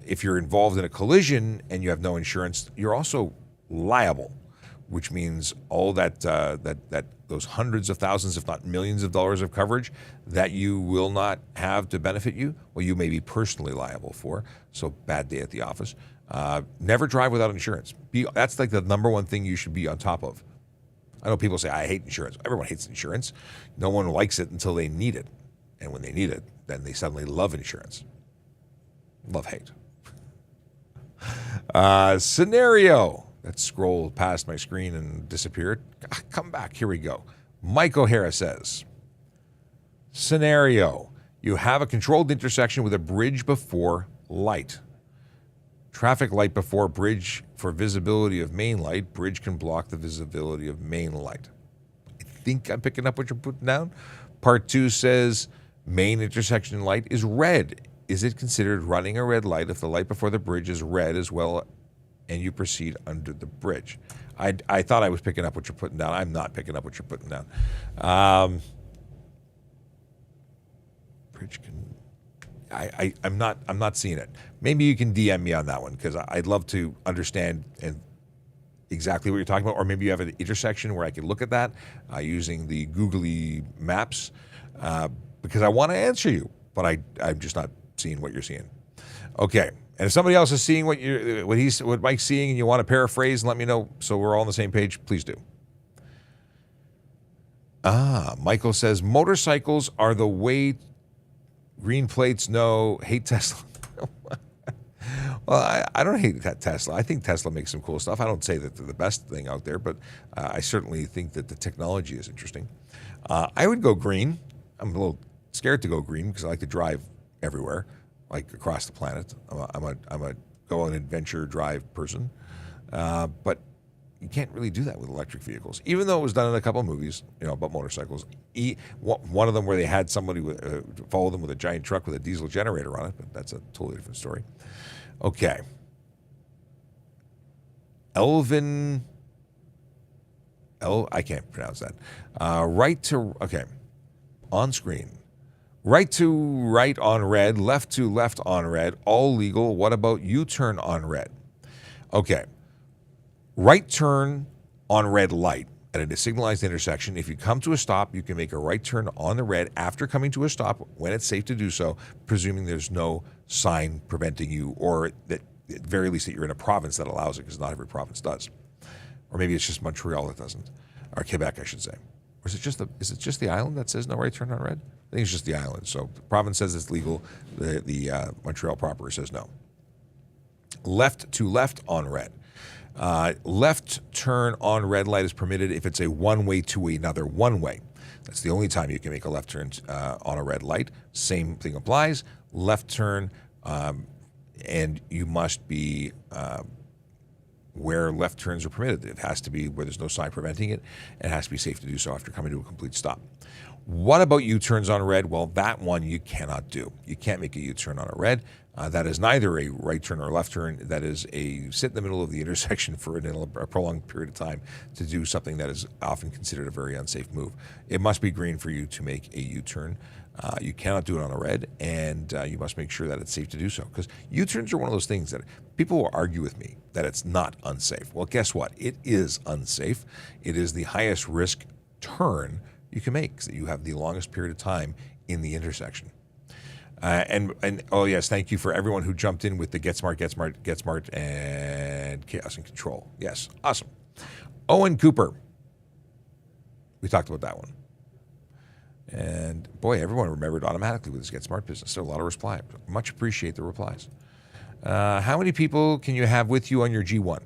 If you're involved in a collision and you have no insurance, you're also liable, which means all that those hundreds of thousands, if not millions of dollars of coverage that you will not have to benefit you, well, you may be personally liable for. So bad day at the office. Never drive without insurance. That's like the number one thing you should be on top of. I know people say, I hate insurance. Everyone hates insurance. No one likes it until they need it. And when they need it, then they suddenly love insurance. Love, hate. Scenario. That scrolled past my screen and disappeared. Come back. Here we go. Mike O'Hara says, scenario. You have a controlled intersection with a bridge before light. Traffic light before bridge for visibility of main light. Bridge can block the visibility of main light. I think I'm picking up what you're putting down. Part 2 says main intersection light is red. Is it considered running a red light if the light before the bridge is red as well and you proceed under the bridge? I thought I was picking up what you're putting down. I'm not picking up what you're putting down. Bridge can... I'm not seeing it. Maybe you can DM me on that one because I'd love to understand and exactly what you're talking about. Or maybe you have an intersection where I could look at that using the googly maps because I want to answer you, but I'm just not seeing what you're seeing. Okay, and if somebody else is seeing what Mike's seeing and you want to paraphrase and let me know so we're all on the same page, please do. Michael says motorcycles are the way. Green plates, no. Hate Tesla. Well, I don't hate Tesla. I think Tesla makes some cool stuff. I don't say that they're the best thing out there, but I certainly think that the technology is interesting. I would go green. I'm a little scared to go green because I like to drive everywhere, like across the planet. I'm a go on adventure drive person, but you can't really do that with electric vehicles, even though it was done in a couple of movies, about motorcycles. One of them where they had somebody follow them with a giant truck with a diesel generator on it, but that's a totally different story. Okay. I can't pronounce that. On screen. Right to right on red, left to left on red, all legal. What about U-turn on red? Okay. Right turn on red light at a signalized intersection. If you come to a stop, you can make a right turn on the red after coming to a stop when it's safe to do so, presuming there's no sign preventing you, or that at the very least that you're in a province that allows it, because not every province does. Or maybe it's just Montreal that doesn't, or Quebec, I should say. Or is it just the island that says no right turn on red? I think it's just the island. So the province says it's legal. The Montreal proper says no. Left to left on red. Left turn on red light is permitted if it's a one-way to another one-way. That's the only time you can make a left turn on a red light. Same thing applies. Left turn, and you must be where left turns are permitted. It has to be where there's no sign preventing it. It has to be safe to do so after coming to a complete stop. What about U-turns on red? Well, that one you cannot do. You can't make a U-turn on a red. That is neither a right turn or left turn. That is a sit in the middle of the intersection for a prolonged period of time to do something that is often considered a very unsafe move. It must be green for you to make a U-turn. You cannot do it on a red, and you must make sure that it's safe to do so. Because U-turns are one of those things that people will argue with me that it's not unsafe. Well, guess what? It is unsafe. It is the highest risk turn you can make, because you have the longest period of time in the intersection. And oh yes, thank you for everyone who jumped in with the Get Smart, and Chaos and Control. Yes, awesome. Owen Cooper. We talked about that one. And boy, everyone remembered automatically with this Get Smart business. So a lot of replies. Much appreciate the replies. How many people can you have with you on your G1?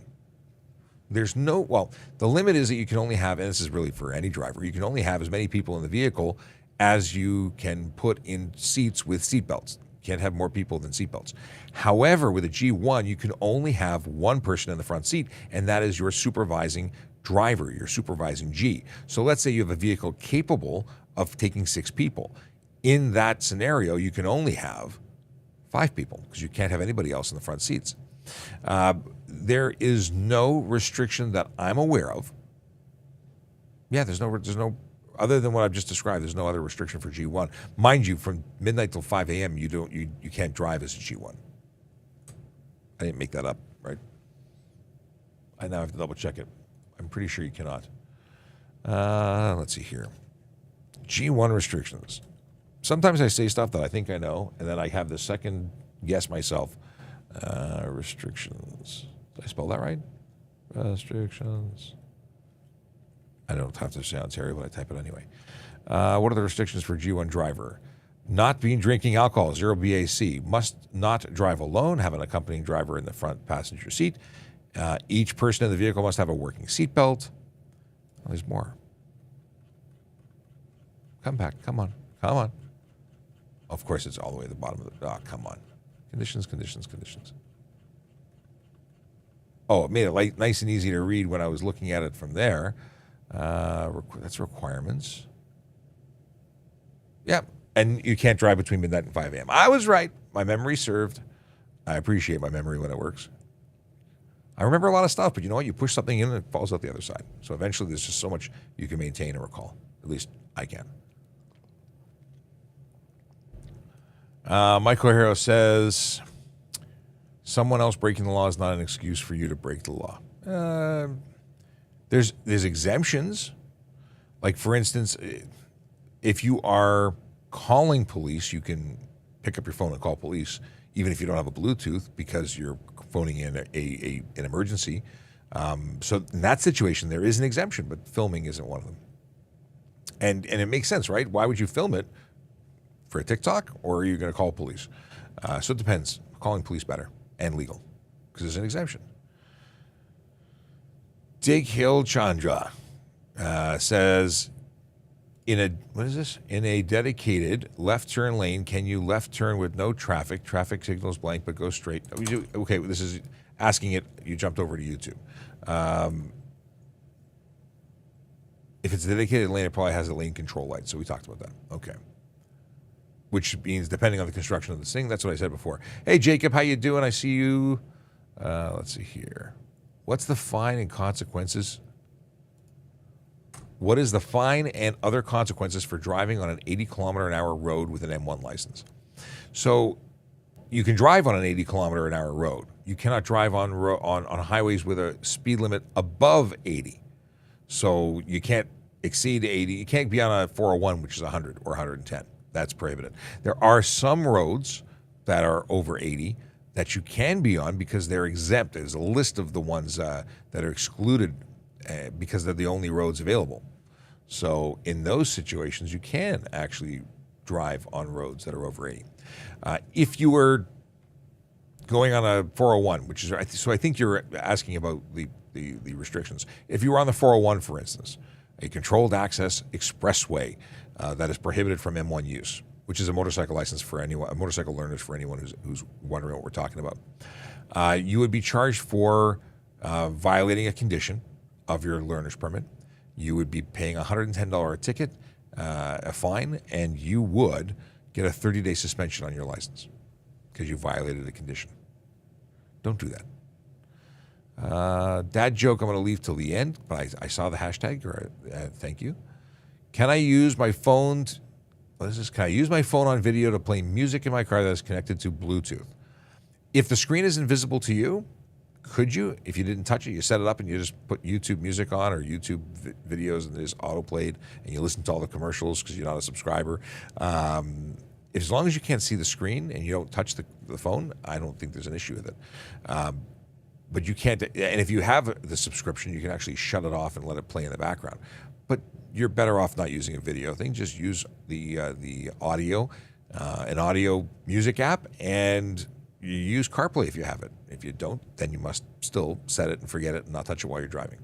There's no, well, the limit is that you can only have, and this is really for any driver, you can only have as many people in the vehicle as you can put in seats with seatbelts. You can't have more people than seatbelts. However, with a G1, you can only have one person in the front seat, and that is your supervising driver, your supervising G. So let's say you have a vehicle capable of taking 6 people. In that scenario, you can only have 5 people because you can't have anybody else in the front seats. There is no restriction that I'm aware of. Yeah, there's no, other than what I've just described, there's no other restriction for G1. Mind you, from midnight till 5 a.m., you can't drive as a G1. I didn't make that up, right? I now have to double check it. I'm pretty sure you cannot. Let's see here. G1 restrictions. Sometimes I say stuff that I think I know, and then I have the second guess myself. Restrictions. Did I spell that right? Restrictions. I don't have to say Ontario, but I type it anyway. What are the restrictions for G1 driver? Not being drinking alcohol, 0 BAC. Must not drive alone, have an accompanying driver in the front passenger seat. Each person in the vehicle must have a working seatbelt. Oh, there's more. Come back. Come on. Come on. Of course, it's all the way at the bottom of the... Oh, come on. Conditions, conditions, conditions. Oh, it made it nice and easy to read when I was looking at it from there. That's requirements. Yeah, and you can't drive between midnight and 5 a.m. I was right. My memory served. I appreciate my memory when it works. I remember a lot of stuff, but you know what? You push something in and it falls out the other side. So eventually there's just so much you can maintain and recall. At least I can. Michael Hero says, someone else breaking the law is not an excuse for you to break the law. There's exemptions. Like, for instance, if you are calling police, you can pick up your phone and call police, even if you don't have a Bluetooth, because you're phoning in an emergency. So in that situation, there is an exemption, but filming isn't one of them. And it makes sense, right? Why would you film it? For a TikTok, or are you going to call police? So it depends. Calling police better and legal because there's an exemption. Dig Hill Chandra says, in a dedicated left turn lane, can you left turn with no traffic? Traffic signals blank, but go straight. Okay, this is asking it. You jumped over to YouTube. If it's a dedicated lane, it probably has a lane control light. So we talked about that. Okay. Which means depending on the construction of this thing, that's what I said before. Hey, Jacob, how you doing? I see you. Let's see here. What's the fine and consequences? What is the fine and other consequences for driving on an 80-kilometer-an-hour road with an M1 license? So you can drive on an 80-kilometer-an-hour road. You cannot drive on highways with a speed limit above 80. So you can't exceed 80. You can't be on a 401, which is 100 or 110. That's prohibited. There are some roads that are over 80 that you can be on because they're exempt. There's a list of the ones that are excluded because they're the only roads available. So in those situations, you can actually drive on roads that are over 80. If you were going on a 401, which is, so I think you're asking about the restrictions. If you were on the 401, for instance, a controlled access expressway that is prohibited from M1 use, which is a motorcycle license for anyone, a motorcycle learners for anyone who's wondering what we're talking about. You would be charged for violating a condition of your learner's permit. You would be paying a $110 ticket, a fine, and you would get a 30-day suspension on your license because you violated a condition. Don't do that. Dad joke I'm going to leave till the end, but I saw the hashtag. Thank you. Can I use my phone? Can I use my phone on video to play music in my car that is connected to Bluetooth? If the screen is invisible to you, could you? If you didn't touch it, you set it up and you just put YouTube music on or YouTube videos and it's auto-played and you listen to all the commercials because you're not a subscriber. As long as you can't see the screen and you don't touch the phone, I don't think there's an issue with it. But you can't, and if you have the subscription, you can actually shut it off and let it play in the background. But you're better off not using a video thing. Just use the audio, an audio music app, and you use CarPlay if you have it. If you don't, then you must still set it and forget it and not touch it while you're driving.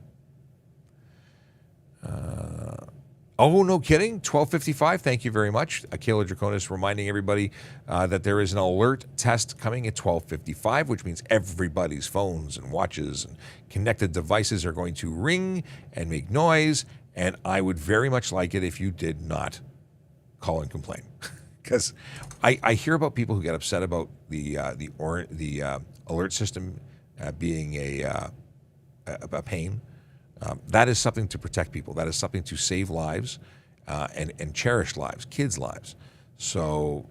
Oh, no kidding. 12:55. Thank you very much. Kayla Draconis reminding everybody that there is an alert test coming at 12:55, which means everybody's phones and watches and connected devices are going to ring and make noise. And I would very much like it if you did not call and complain, because I hear about people who get upset about the alert system being a pain. That is something to protect people. That is something to save lives and cherish lives, kids' lives. So,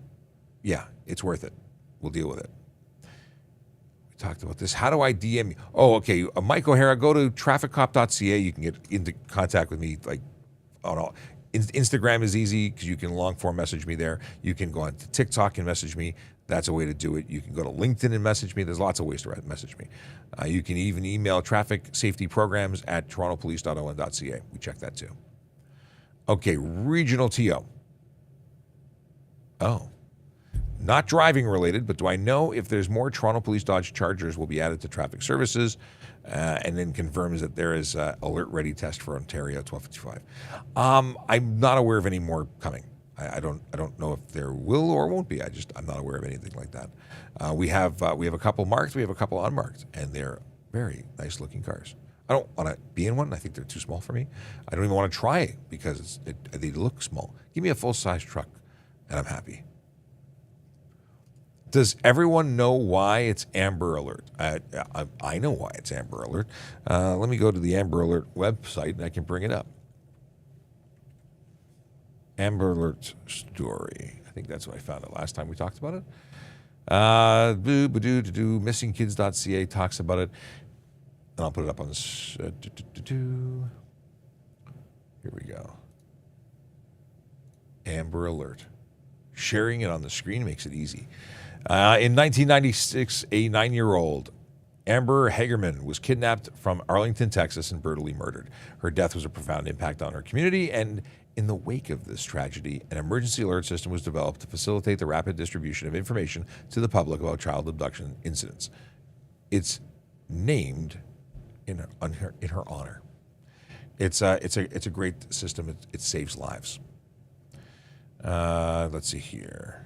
yeah, it's worth it. We'll deal with it. We talked about this. How do I DM you? Oh, okay. Mike O'Hara, go to trafficcop.ca. You can get into contact with me like on all. Instagram is easy because you can long form message me there. You can go on to TikTok and message me. That's a way to do it. You can go to LinkedIn and message me. There's lots of ways to message me. You can even email traffic safety programs at torontopolice.on.ca. We check that too. Okay, regional TO. Oh, not driving related, but do I know if there's more Toronto Police Dodge Chargers will be added to traffic services? And then confirms that there is alert ready test for Ontario 12:55. I'm not aware of any more coming. I don't know if there will or won't be. I'm not aware of anything like that. We have a couple marked, we have a couple unmarked, and they're very nice looking cars. I don't want to be in one. I think they're too small for me. I don't even want to try it because they look small. Give me a full size truck, and I'm happy. Does everyone know why it's Amber Alert? I know why it's Amber Alert. Let me go to the Amber Alert website, and I can bring it up. Amber Alert story. I think that's what I found it last time we talked about it. Missingkids.ca talks about it. And I'll put it up on this. Here we go. Amber Alert. Sharing it on the screen makes it easy. In 1996, a 9-year-old Amber Hagerman was kidnapped from Arlington, Texas, and brutally murdered. Her death was a profound impact on her community, and in the wake of this tragedy, an emergency alert system was developed to facilitate the rapid distribution of information to the public about child abduction incidents. It's named in her honor. It's a great system. It saves lives. Let's see here.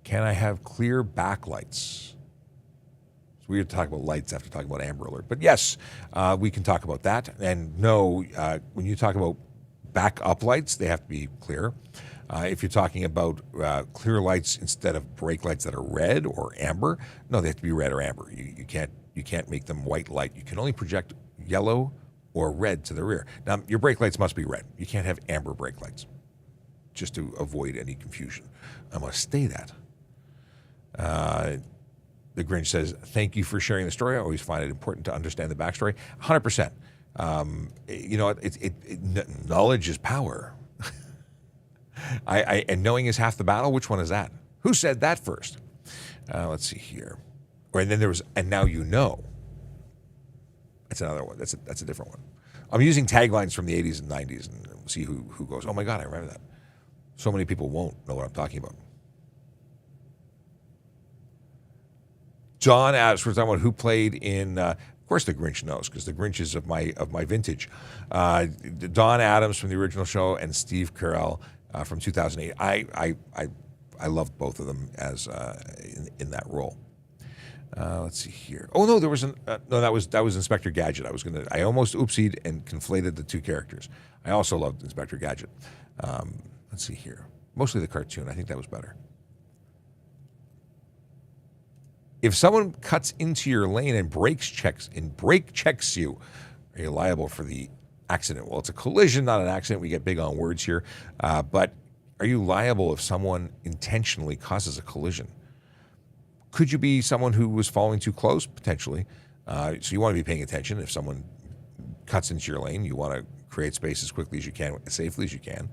Can I have clear backlights? It's weird to talk about lights after talking about Amber Alert. But yes, we can talk about that. And no, when you talk about backup lights, they have to be clear. If you're talking about clear lights instead of brake lights that are red or amber, no, they have to be red or amber. You can't make them white light. You can only project yellow or red to the rear. Now, your brake lights must be red. You can't have amber brake lights, just to avoid any confusion. I must stay that. The Grinch says, thank you for sharing the story. I always find it important to understand the backstory. 100%. Knowledge is power. And knowing is half the battle. Which one is that? Who said that first? Let's see here. And then there was, and now you know. That's another one. That's a different one. I'm using taglines from the 80s and 90s and see who goes, oh my God, I remember that. So many people won't know what I'm talking about. John asks, we're talking about who played in, of course the Grinch knows, because the Grinch is of my vintage. Don Adams from the original show and Steve Carell from 2008. I loved both of them as in that role. Let's see here. Oh no, there was that was Inspector Gadget. I almost oopsied and conflated the two characters. I also loved Inspector Gadget. Let's see here. Mostly the cartoon. I think that was better. If someone cuts into your lane and brake checks you, are you liable for the accident? Well, it's a collision, not an accident. We get big on words here. But are you liable if someone intentionally causes a collision? Could you be someone who was following too close? Potentially. So you want to be paying attention. If someone cuts into your lane, you want to create space as quickly as you can, as safely as you can.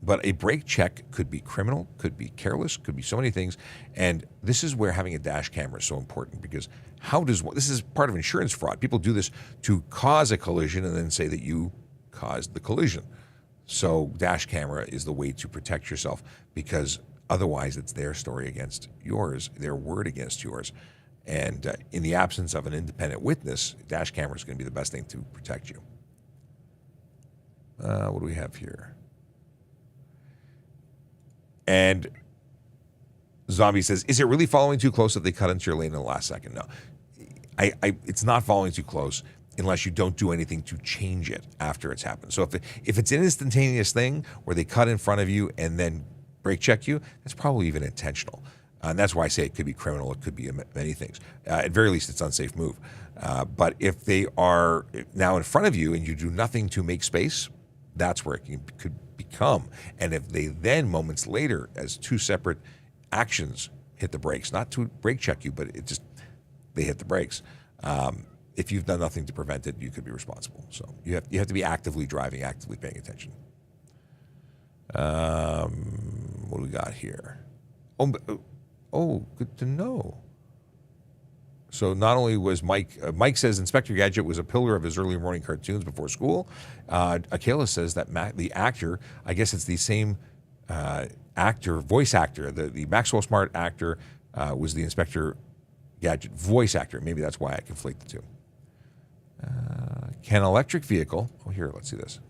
But a brake check could be criminal, could be careless, could be so many things. And this is where having a dash camera is so important, because this is part of insurance fraud. People do this to cause a collision and then say that you caused the collision. So dash camera is the way to protect yourself, because Otherwise, it's their story against yours, their word against yours. And in the absence of an independent witness, dash camera is going to be the best thing to protect you. What do we have here? And Zombie says, is it really following too close that they cut into your lane in the last second? No. It's not following too close unless you don't do anything to change it after it's happened. So if it's an instantaneous thing where they cut in front of you and then brake check you, that's probably even intentional. And that's why I say it could be criminal. It could be many things. At very least, it's an unsafe move. But if they are now in front of you and you do nothing to make space, that's where it could become. And if they then, moments later, as two separate actions, hit the brakes, not to brake check you, but they hit the brakes. If you've done nothing to prevent it, you could be responsible. So you have to be actively driving, actively paying attention. What do we got here? Oh, good to know. So not only was Mike says Inspector Gadget was a pillar of his early morning cartoons before school. Akela says that the actor, I guess it's the same voice actor, the Maxwell Smart actor was the Inspector Gadget voice actor. Maybe that's why I conflate the two. Can an electric vehicle, let's see this.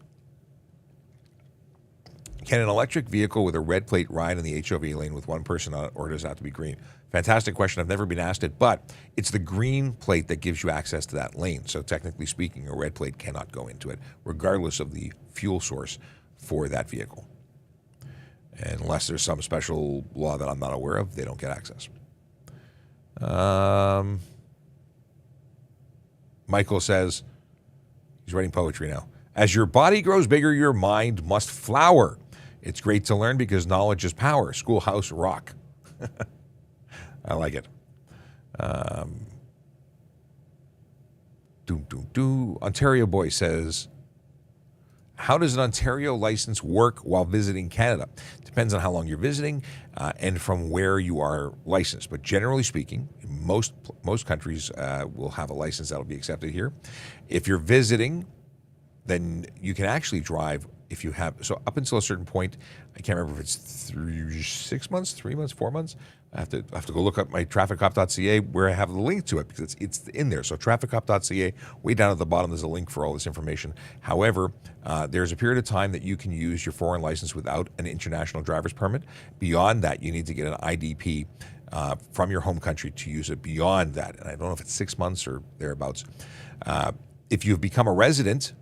Can an electric vehicle with a red plate ride in the HOV lane with one person on it, or does it have to be green? Fantastic question. I've never been asked it, but it's the green plate that gives you access to that lane. So technically speaking, a red plate cannot go into it, regardless of the fuel source for that vehicle. And unless there's some special law that I'm not aware of, they don't get access. Michael says, he's writing poetry now. As your body grows bigger, your mind must flower. It's great to learn because knowledge is power. Schoolhouse rock. I like it. Ontario Boy says, how does an Ontario license work while visiting Canada? Depends on how long you're visiting and from where you are licensed. But generally speaking, most countries will have a license that will be accepted here. If you're visiting, then you can actually drive if you have, so up until a certain point, I can't remember if it's 6 months, 3 months, 4 months. I have to go look up my trafficcop.ca where I have the link to it because it's in there. So trafficcop.ca, way down at the bottom, there's a link for all this information. However, there's a period of time that you can use your foreign license without an international driver's permit. Beyond that, you need to get an IDP from your home country to use it beyond that. And I don't know if it's 6 months or thereabouts. If you've become a resident,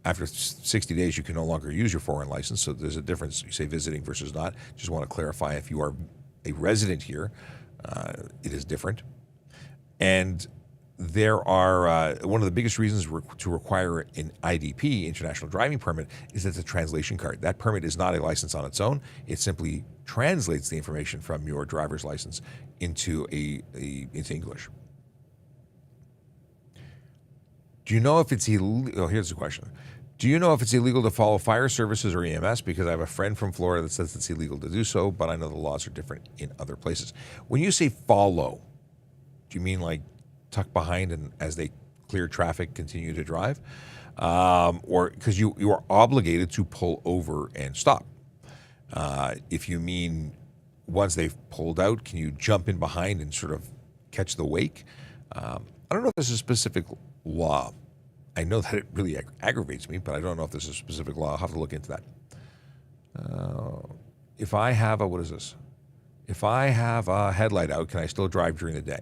after 60 days, you can no longer use your foreign license. So there's a difference, you say visiting versus not. Just want to clarify, if you are a resident here, it is different. And there are, one of the biggest reasons to require an IDP, International Driving Permit, is it's a translation card. That permit is not a license on its own. It simply translates the information from your driver's license into into English. Do you know if it's illegal? Oh, here's the question. Do you know if it's illegal to follow fire services or EMS? Because I have a friend from Florida that says it's illegal to do so, but I know the laws are different in other places. When you say follow, do you mean like tuck behind and as they clear traffic, continue to drive? Or because you are obligated to pull over and stop. If you mean once they've pulled out, can you jump in behind and sort of catch the wake? I don't know if there's a specific law. I know that it really aggravates me, but I don't know if there's a specific law. I'll have to look into that. If I have what is this? If I have a headlight out, can I still drive during the day?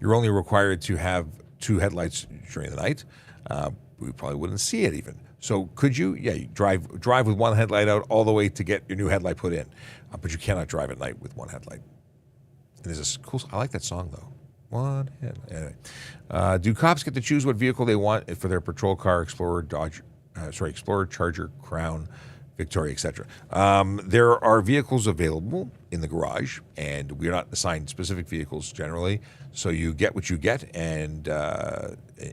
You're only required to have two headlights during the night. We probably wouldn't see it even. So could you? Yeah, you drive with one headlight out all the way to get your new headlight put in. But you cannot drive at night with one headlight. And there's this cool, I like that song though. One head. Anyway, do cops get to choose what vehicle they want for their patrol car, Explorer, Explorer, Charger, Crown, Victoria, etc.? There are vehicles available in the garage, and we're not assigned specific vehicles generally. So you get what you get, and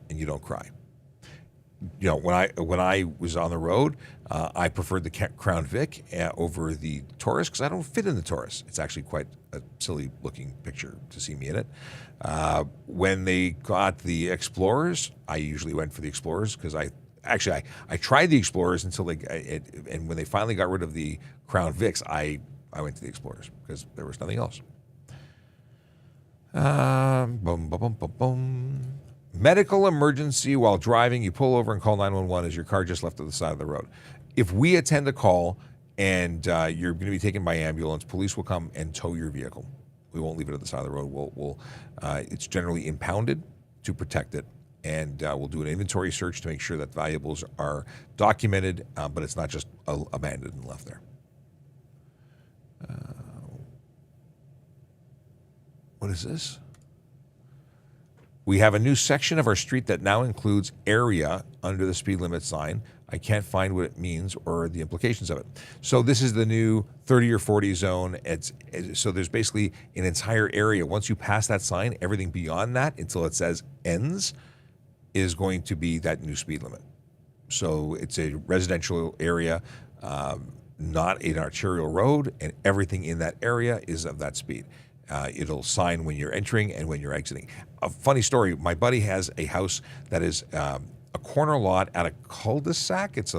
you don't cry. You know, when I was on the road, I preferred the Crown Vic over the Taurus because I don't fit in the Taurus. It's actually quite a silly looking picture to see me in it. When they got the Explorers, I usually went for the Explorers because I tried the Explorers until and when they finally got rid of the Crown Vics, I I went to the Explorers because there was nothing else. Boom, boom, boom, boom, boom. Medical emergency while driving, you pull over and call 911 as your car just left to the side of the road. If we attend a call and you're going to be taken by ambulance, police will come and tow your vehicle. We won't leave it at the side of the road. It's generally impounded to protect it, and we'll do an inventory search to make sure that valuables are documented, but it's not just abandoned and left there. What is this? We have a new section of our street that now includes area under the speed limit sign. I can't find what it means or the implications of it. So this is the new 30 or 40 zone. So there's basically an entire area. Once you pass that sign, everything beyond that until it says ends is going to be that new speed limit. So it's a residential area, not an arterial road, and everything in that area is of that speed. It'll sign when you're entering and when you're exiting. A funny story, my buddy has a house that is a corner lot at a cul-de-sac. It's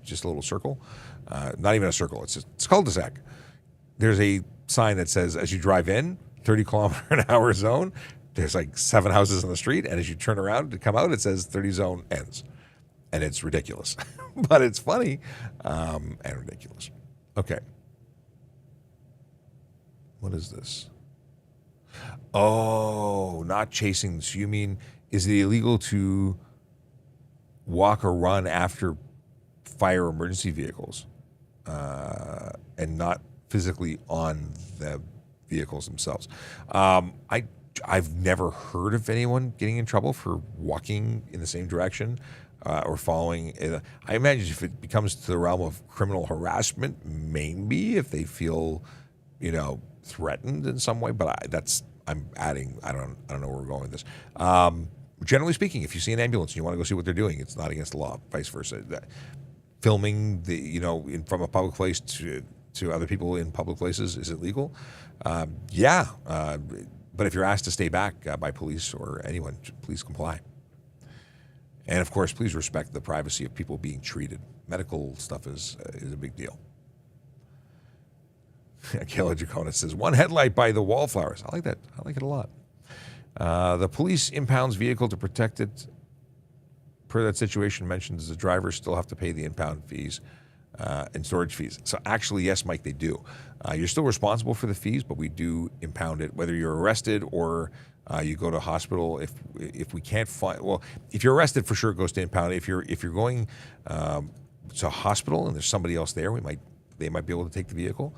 just a little circle, not even a circle, it's a cul-de-sac. There's a sign that says, as you drive in, 30 kilometer an hour zone. There's like 7 houses on the street, and as you turn around to come out, it says 30 zone ends. And it's ridiculous, but it's funny and ridiculous. Okay. What is this? Oh, not chasing. So you mean, is it illegal to walk or run after fire emergency vehicles and not physically on the vehicles themselves? I've never heard of anyone getting in trouble for walking in the same direction or following. I imagine if it becomes to the realm of criminal harassment, maybe if they feel, threatened in some way, but I'm adding, I don't know where we're going with this. Generally speaking, if you see an ambulance and you want to go see what they're doing, it's not against the law, vice versa. Filming from a public place to other people in public places, is it legal? Yeah, but if you're asked to stay back by police or anyone, please comply. And of course, please respect the privacy of people being treated. Medical stuff is a big deal. Kayla Jacona says, one headlight by the wallflowers. I like that. I like it a lot. The police impounds vehicle to protect it. Per that situation mentioned, does the driver still have to pay the impound fees and storage fees? So actually, yes, Mike, they do. You're still responsible for the fees, but we do impound it, whether you're arrested or you go to hospital. If we can't find, well, if you're arrested, for sure it goes to impound. If you're going to a hospital and there's somebody else there, they might be able to take the vehicle.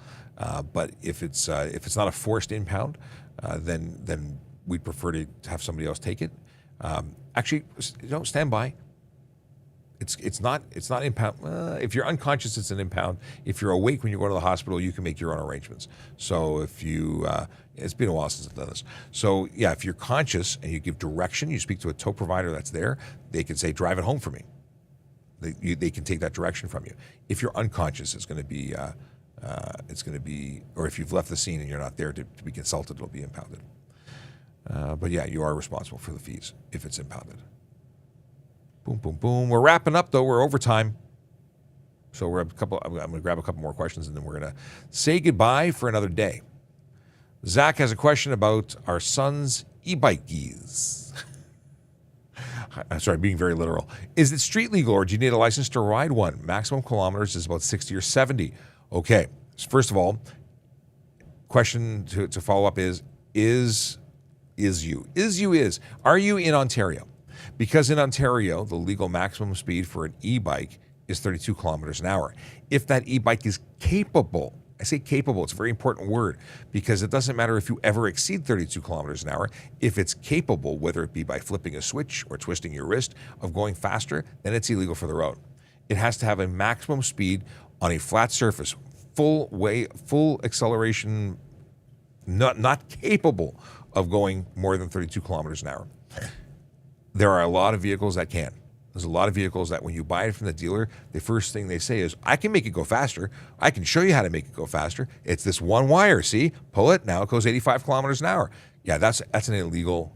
But if it's not a forced impound, then we'd prefer to have somebody else take it. Actually, stand by. It's not impound. If you're unconscious, it's an impound. If you're awake when you go to the hospital, you can make your own arrangements. So if you, it's been a while since I've done this. So yeah, if you're conscious and you give direction, you speak to a tow provider that's there, they can say, drive it home for me. They can take that direction from you. If you're unconscious, it's going to be, or if you've left the scene and you're not there to be consulted, it'll be impounded. But yeah, you are responsible for the fees if it's impounded. Boom, boom, boom. We're wrapping up though. We're overtime. So I'm going to grab a couple more questions and then we're going to say goodbye for another day. Zach has a question about our son's e-bikies. I'm sorry, being very literal. Is it street legal or do you need a license to ride one? Maximum kilometers is about 60 or 70. Okay. First of all, question to follow up is are you in Ontario? Because in Ontario, the legal maximum speed for an e-bike is 32 kilometers an hour. If that e-bike is capable, I say capable, it's a very important word because it doesn't matter if you ever exceed 32 kilometers an hour. If it's capable, whether it be by flipping a switch or twisting your wrist of going faster, then it's illegal for the road. It has to have a maximum speed on a flat surface, full acceleration, not capable of going more than 32 kilometers an hour. There are a lot of vehicles that can. There's a lot of vehicles that when you buy it from the dealer, the first thing they say is, I can make it go faster. I can show you how to make it go faster. It's this one wire, see? Pull it, now it goes 85 kilometers an hour. Yeah, that's an illegal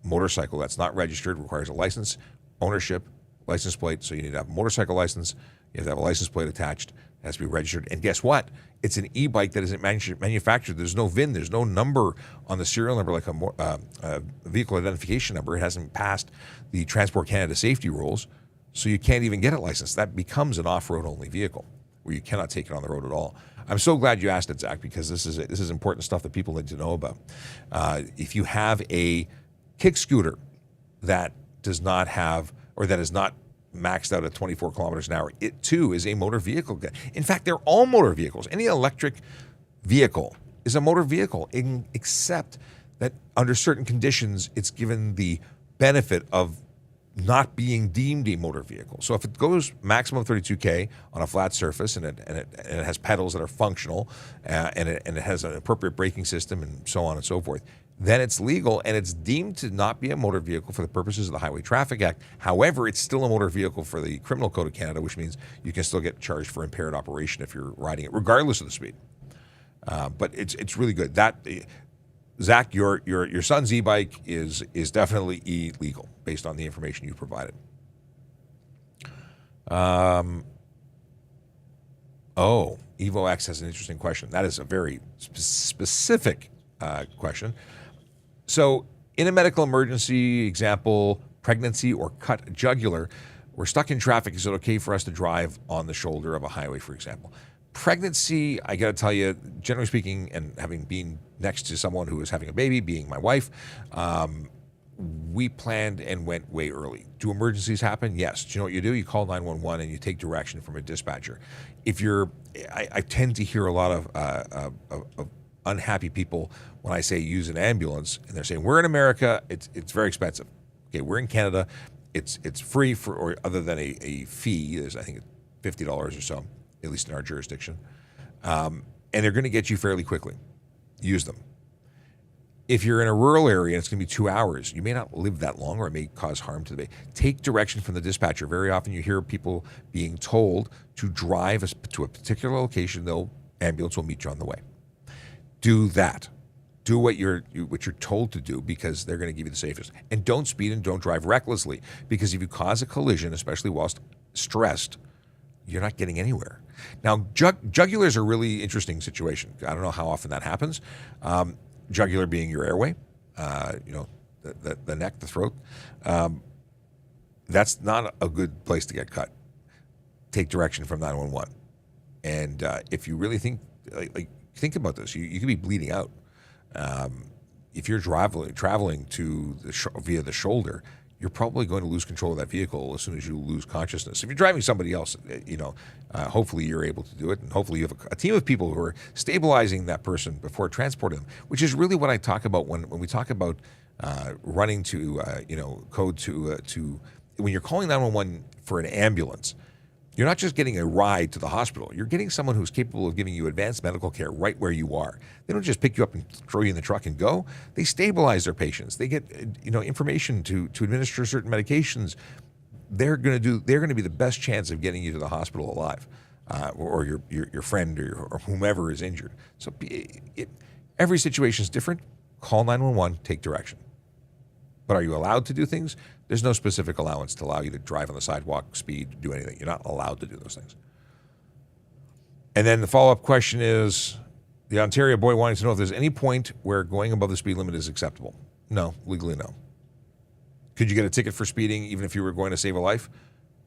motorcycle. That's not registered, requires a license, ownership, license plate. So you need to have a motorcycle license. You have to have a license plate attached It has to be registered. And guess what? It's an e-bike that isn't manufactured. There's no VIN. There's no number on the serial number like a vehicle identification number. It hasn't passed the Transport Canada safety rules, so you can't even get it licensed. That becomes an off-road only vehicle where you cannot take it on the road at all. I'm so glad you asked it, Zach, because this is important stuff that people need to know about. If you have a kick scooter that does not have, or that is not maxed out at 24 kilometers an hour, it too is a motor vehicle. In fact, they're all motor vehicles. Any electric vehicle is a motor vehicle, except that under certain conditions, it's given the benefit of not being deemed a motor vehicle. So if it goes maximum 32K on a flat surface and it has pedals that are functional and it has an appropriate braking system and so on and so forth, then it's legal and it's deemed to not be a motor vehicle for the purposes of the Highway Traffic Act. However, it's still a motor vehicle for the Criminal Code of Canada, which means you can still get charged for impaired operation if you're riding it, regardless of the speed. But it's really good. That Zach, your son's e-bike is definitely illegal based on the information you provided. Evo X has an interesting question. That is a very specific question. So, in a medical emergency, example, pregnancy or cut jugular, we're stuck in traffic. Is it okay for us to drive on the shoulder of a highway, for example? Pregnancy, I got to tell you, generally speaking, and having been next to someone who was having a baby, being my wife, we planned and went way early. Do emergencies happen? Yes. Do you know what you do? You call 911 and you take direction from a dispatcher. If you're, I tend to hear a lot of unhappy people when I say use an ambulance, and they're saying, we're in America, it's very expensive. Okay, we're in Canada, it's free for, or other than a fee, there's I think $50 or so, at least in our jurisdiction. And they're going to get you fairly quickly. Use them. If you're in a rural area and it's going to be 2 hours, you may not live that long, or it may cause harm to the baby. Take direction from the dispatcher. Very often you hear people being told to drive to a particular location. The ambulance will meet you on the way. Do that. Do what you're told to do, because they're going to give you the safest. And don't speed and don't drive recklessly, because if you cause a collision, especially whilst stressed, you're not getting anywhere. Now, jugulars are a really interesting situation. I don't know how often that happens. Jugular being your airway, the neck, the throat. That's not a good place to get cut. Take direction from 911. And if you really think about this, you could be bleeding out. If you're traveling to via the shoulder, you're probably going to lose control of that vehicle as soon as you lose consciousness. If you're driving somebody else, hopefully you're able to do it, and hopefully you have a team of people who are stabilizing that person before transporting them, which is really what I talk about when we talk about running to code to when you're calling 911 for an ambulance. You're not just getting a ride to the hospital. You're getting someone who's capable of giving you advanced medical care right where you are. They don't just pick you up and throw you in the truck and go. They stabilize their patients. They get information to administer certain medications. They're going to be the best chance of getting you to the hospital alive, or your friend or whomever is injured. So every situation is different. Call 911. Take direction. But are you allowed to do things? There's no specific allowance to allow you to drive on the sidewalk, speed, do anything. You're not allowed to do those things. And then the follow-up question is, the Ontario boy wanting to know if there's any point where going above the speed limit is acceptable. No, legally no. Could you get a ticket for speeding even if you were going to save a life?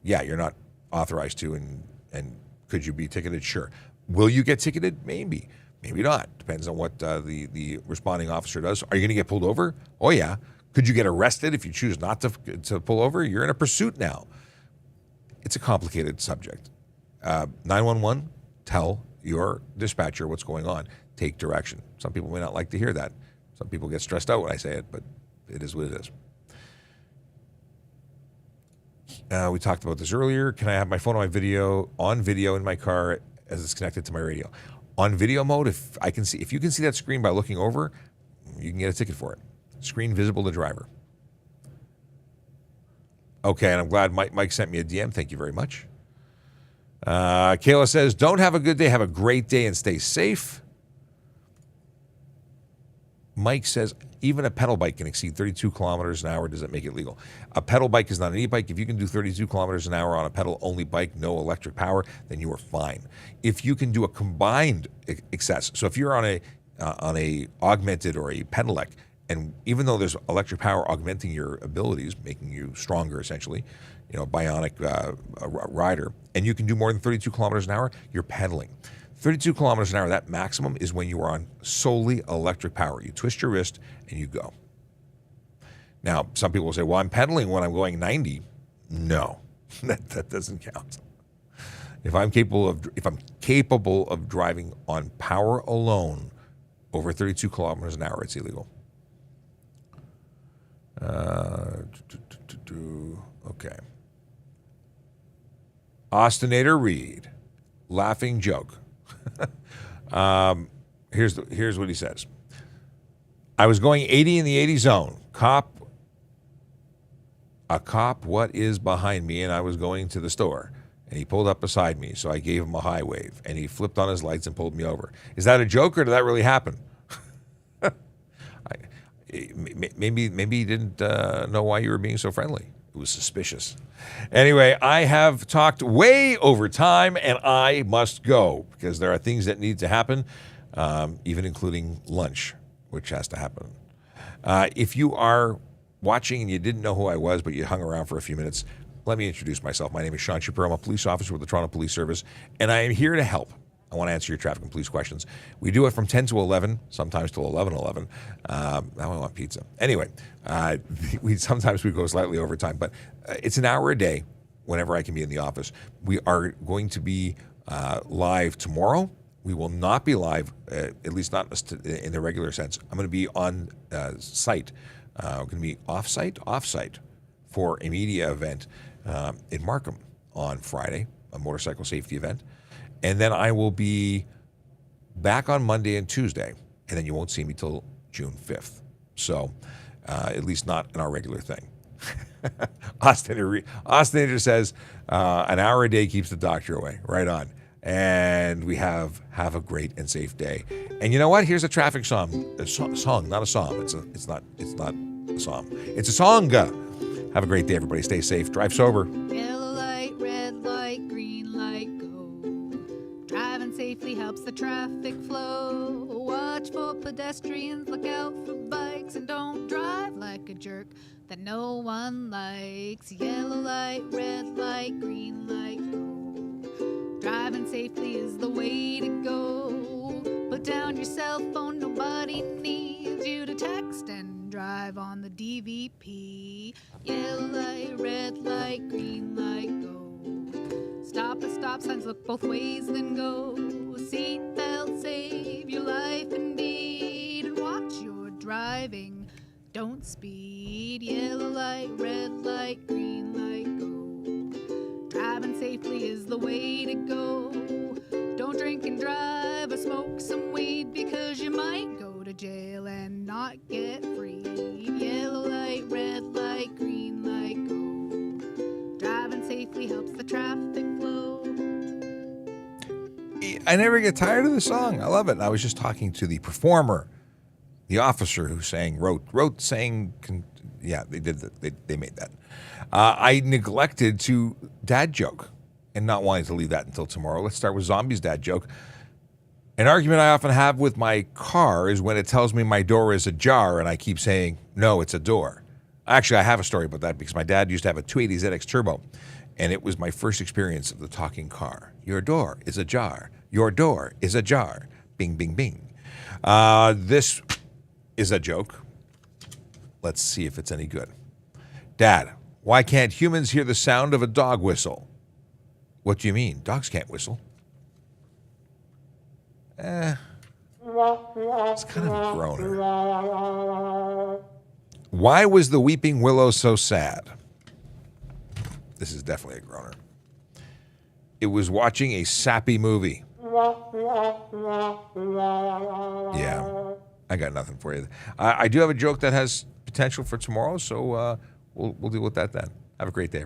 Yeah, you're not authorized to. And could you be ticketed? Sure. Will you get ticketed? Maybe. Maybe not. Depends on what the responding officer does. Are you going to get pulled over? Oh, yeah. Could you get arrested if you choose not to pull over? You're in a pursuit now. It's a complicated subject. 911, tell your dispatcher what's going on. Take direction. Some people may not like to hear that. Some people get stressed out when I say it, but it is what it is. We talked about this earlier. Can I have my phone on video in my car as it's connected to my radio? On video mode, if you can see that screen by looking over, you can get a ticket for it. Screen visible to driver. Okay, and I'm glad Mike sent me a DM. Thank you very much. Kayla says, don't have a good day, have a great day, and stay safe. Mike says, even a pedal bike can exceed 32 kilometers an hour. Does that make it legal? A pedal bike is not an e-bike. If you can do 32 kilometers an hour on a pedal-only bike, no electric power, then you are fine. If you can do a combined excess, so if you're on a augmented or a pedelec, and even though there's electric power augmenting your abilities, making you stronger essentially, bionic rider, and you can do more than 32 kilometers an hour, you're pedaling. 32 kilometers an hour, that maximum is when you are on solely electric power. You twist your wrist and you go. Now, some people will say, well, I'm pedaling when I'm going 90. No, that doesn't count. If I'm capable of driving on power alone over 32 kilometers an hour, it's illegal. Okay. Austinator Reed, laughing joke. Here's what he says. I was going 80 in the 80 zone. A cop, what is behind me? And I was going to the store. And he pulled up beside me, so I gave him a high wave. And he flipped on his lights and pulled me over. Is that a joke or did that really happen? Maybe he didn't know why you were being so friendly. It was suspicious. Anyway, I have talked way over time, and I must go because there are things that need to happen, even including lunch, which has to happen. If you are watching and you didn't know who I was, but you hung around for a few minutes, let me introduce myself. My name is Sean Shapiro. I'm a police officer with the Toronto Police Service, and I am here to help. I want to answer your traffic and police questions. We do it from 10 to 11, sometimes till 11:11. Now I want pizza. Anyway, sometimes we go slightly over time, but it's an hour a day whenever I can be in the office. We are going to be live tomorrow. We will not be live, at least not in the regular sense. I'm going to be on site. I'm going to be off-site for a media event in Markham on Friday, a motorcycle safety event. And then I will be back on Monday and Tuesday, and then you won't see me till June 5th. So at least not in our regular thing. Austinator says, an hour a day keeps the doctor away. Right on. And we have a great and safe day. And you know what? Here's a traffic song. A song, not a song. It's not a song. It's a song. Have a great day, everybody. Stay safe. Drive sober. Yellow light, red light, green light, go. Driving safely helps the traffic flow. Watch for pedestrians, look out for bikes, and don't drive like a jerk that no one likes. Yellow light, red light, green light, go. Driving safely is the way to go. Put down your cell phone, nobody needs you to text and drive on the DVP. Yellow light, red light, green light, go. Stop at stop signs, look both ways, then go. Seatbelt, save your life indeed. And watch your driving, don't speed. Yellow light, red light, green light, go. Driving safely is the way to go. Don't drink and drive or smoke some weed, because you might go to jail and not get free. Yellow light, red light, green light, go. Driving safely helps the traffic flow. I never get tired of the song. I love it. I was just talking to the performer, the officer who yeah, they did that. They made that. I neglected to dad joke and not wanting to leave that until tomorrow. Let's start with Zombie's dad joke. An argument I often have with my car is when it tells me my door is ajar and I keep saying, no, it's a door. Actually, I have a story about that because my dad used to have a 280 ZX Turbo, and it was my first experience of the talking car. Your door is ajar. Your door is ajar. Bing, bing, bing. This is a joke. Let's see if it's any good. Dad, why can't humans hear the sound of a dog whistle? What do you mean? Dogs can't whistle. It's kind of a groaner. Why was the weeping willow so sad? This is definitely a groaner. It was watching a sappy movie. Yeah, I got nothing for you. I do have a joke that has potential for tomorrow, so we'll deal with that then. Have a great day.